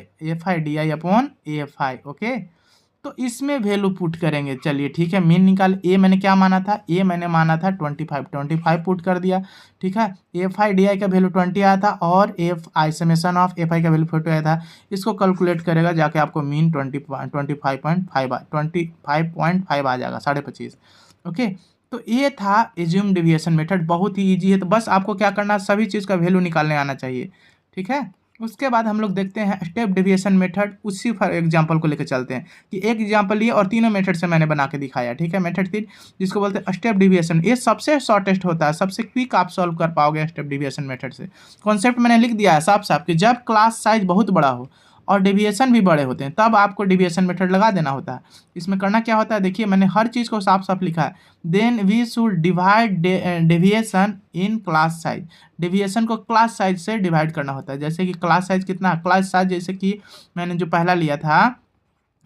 d i upon f i, okay. तो इसमें वैल्यू पुट करेंगे, चलिए ठीक है। मीन निकाल, ए मैंने क्या माना था, ए मैंने माना था 25 पुट कर दिया, ठीक है। एफ आई डी आई का वैल्यू 20 आया था, और F I summation of f आई का वैल्यू 40 आया था। इसको कैलकुलेट करेगा जाके आपको मीन 25.5 आ जाएगा, 25.5, ओके। तो ये था एज्यूम डेविएशन मेथड, बहुत ही ईजी है। तो बस आपको क्या करना है, सभी चीज़ का वैल्यू निकालने आना चाहिए, ठीक है। उसके बाद हम लोग देखते हैं स्टेप डेविएशन मेथड, उसी फॉर एग्जांपल को लेकर चलते हैं कि एक एग्जांपल लिए और तीनों मेथड से मैंने बना के दिखाया, ठीक है। मेथड 3 जिसको बोलते हैं स्टेप डेविएशन, ये सबसे शॉर्टेस्ट होता है, सबसे क्विक आप सॉल्व कर पाओगे स्टेप डेविएशन मेथड से। कॉन्सेप्ट मैंने लिख दिया है साफ साफ कि जब क्लास साइज बहुत बड़ा हो और डेविएशन भी बड़े होते हैं, तब आपको डेविएशन मेथड लगा देना होता है। इसमें करना क्या होता है, देखिए मैंने हर चीज़ को साफ साफ लिखा है। Then we should divide deviation in class size, deviation को क्लास साइज से डिवाइड करना होता है। जैसे कि क्लास साइज कितना, क्लास साइज जैसे कि मैंने जो पहला लिया था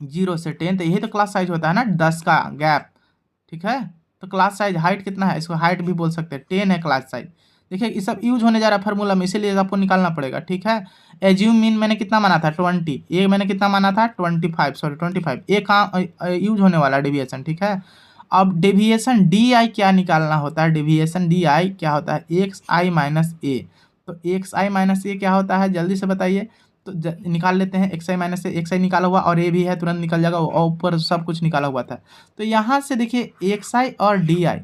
0 से 10, तो यही तो क्लास साइज होता है ना, 10 का गैप, ठीक है। तो क्लास साइज हाइट कितना है, इसको हाइट भी बोल सकते हैं, 10 है क्लास साइज। देखिए ये सब यूज होने जा रहा है फार्मूला में, इसीलिए आपको निकालना पड़ेगा, ठीक है। एज्यूम मीन मैंने कितना माना था 20, ये मैंने कितना माना था 25, ये कहाँ यूज होने वाला डेविएशन, ठीक है। अब डेविएशन डी आई क्या निकालना होता है, डेविएशन डी आई क्या होता है, एक्स आई माइनस ए। तो एक्स आई माइनस ए क्या होता है, जल्दी से बताइए। तो निकाल लेते हैं, एक्स आई माइनस ए, एक्स आई निकाला हुआ और ए भी है, तुरंत निकल जाएगा, और ऊपर सब कुछ निकाला हुआ था। तो यहाँ से देखिए एक्स आई और डी आई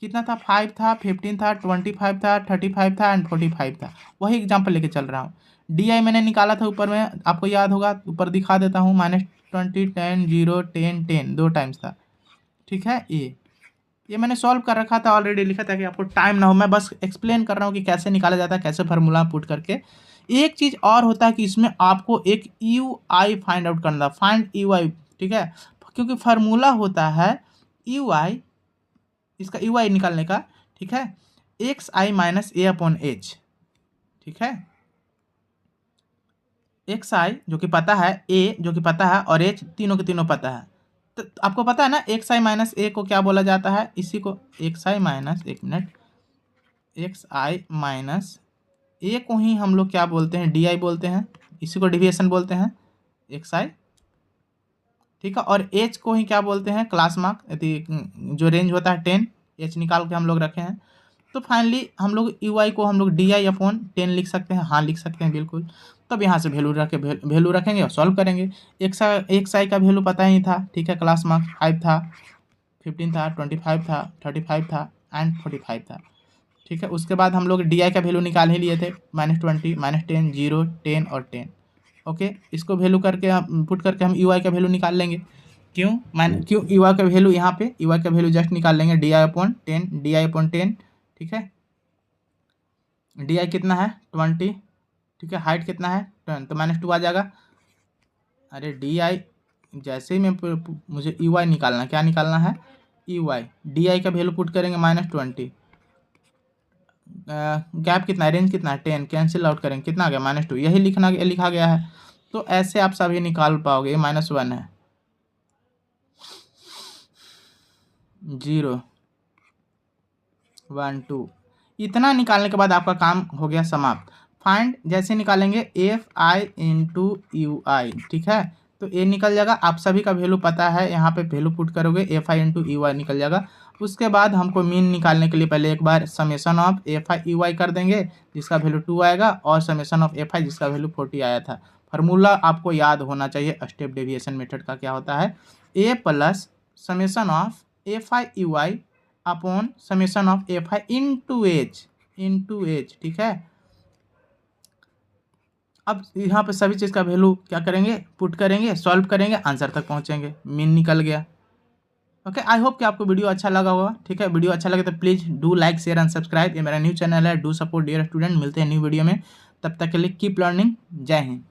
कितना था, 5 था, 15 था, 25 था, 35 था एंड 45 था। वही एग्जाम्पल लेके चल रहा हूँ। डी आई मैंने निकाला था ऊपर में, आपको याद होगा, ऊपर दिखा देता हूँ, -20, 10, 0, 10, 10 2 टाइम्स था। ठीक है, ये मैंने सॉल्व कर रखा था ऑलरेडी, लिखा था कि आपको टाइम ना हो, मैं बस एक्सप्लेन कर रहा हूँ कि कैसे निकाला जाता है, कैसे फार्मूला पुट करके। एक चीज़ और होता है कि इसमें आपको एक यू आई फाइंड आउट करना, फाइंड यू आई, ठीक है, क्योंकि फार्मूला होता है यू आई, इसका यू आई निकालने का, ठीक है, एक्स आई माइनस ए अपॉन एच, ठीक है, एक्स आई जो कि पता है, ए जो कि पता है, और एच तीनों के तीनों पता है। तो आपको पता है ना एक्स आई माइनस ए को क्या बोला जाता है, इसी को एक्स आई माइनस, एक मिनट, एक्स आई माइनस ए को ही हम लोग क्या बोलते हैं, डी आई बोलते हैं, इसी को डिविएशन बोलते हैं, एक्स आई, ठीक है, और एच को ही क्या बोलते हैं, क्लास मार्क, यदि जो रेंज होता है 10, एच निकाल के हम लोग रखे हैं। तो फाइनली हम लोग यू आई को हम लोग डी आई अपॉन 10 लिख सकते हैं, हाँ लिख सकते हैं बिल्कुल। तब यहाँ से वैल्यू रखेंगे और सॉल्व करेंगे। एक्स आई का वैल्यू पता ही था, ठीक है, क्लास मार्क 5 था, 15 था, 25 था, 35 था एंड 45 था, ठीक है। उसके बाद हम लोग डी आई का वैल्यू निकाल ही लिए थे, -20, -10, 0, 10 और 10। ओके, इसको वैल्यू करके हम पुट करके हम यू आई का वैल्यू निकाल लेंगे। क्यों यू आई का वैल्यू, यहाँ पे यू आई का वैल्यू जस्ट निकाल लेंगे, D i upon 10, D i upon 10, ठीक है। डी आई कितना है 20, ठीक है, हाइट कितना है 10, तो -2 आ जाएगा। अरे डी आई जैसे ही मैं मुझे यू आई निकालना है, क्या निकालना है, यू आई, डी आई का वैल्यू पुट करेंगे -20, गैप कितना है, रेंज कितना है 10, कैंसिल आउट करेंगे, कितना आ गया -2, यही लिखा गया है। तो ऐसे आप सभी निकाल पाओगे, ये -1 है, 0, 1, 2, इतना निकालने के बाद आपका काम हो गया समाप्त। फाइंड जैसे निकालेंगे एफ आई इंटू यू आई, ठीक है, तो ए निकल जाएगा, आप सभी का वैल्यू पता है, यहाँ पे वैल्यू पुट करोगे एफ आई इंटू यू आई निकल जाएगा। उसके बाद हमको मीन निकालने के लिए पहले एक बार summation of f i u i कर देंगे, जिसका वैल्यू 2 आएगा, और समेसन ऑफ एफ आई जिसका वैल्यू 40 आया था। फार्मूला आपको याद होना चाहिए स्टेप डेविएशन मेथड का, क्या होता है, a plus summation of f i u i upon summation of f i into h, ठीक है। अब यहाँ पे सभी चीज़ का वैल्यू क्या करेंगे, पुट करेंगे, सॉल्व करेंगे, आंसर तक पहुँचेंगे, मीन निकल गया। ओके, आई होप कि आपको वीडियो अच्छा लगा होगा, ठीक है। वीडियो अच्छा लगे तो please do like, share and subscribe, ये मेरा न्यू चैनल है, डू सपोर्ट डियर स्टूडेंट। मिलते हैं न्यू वीडियो में, तब तक के लिए कीप लर्निंग, जय हिंद।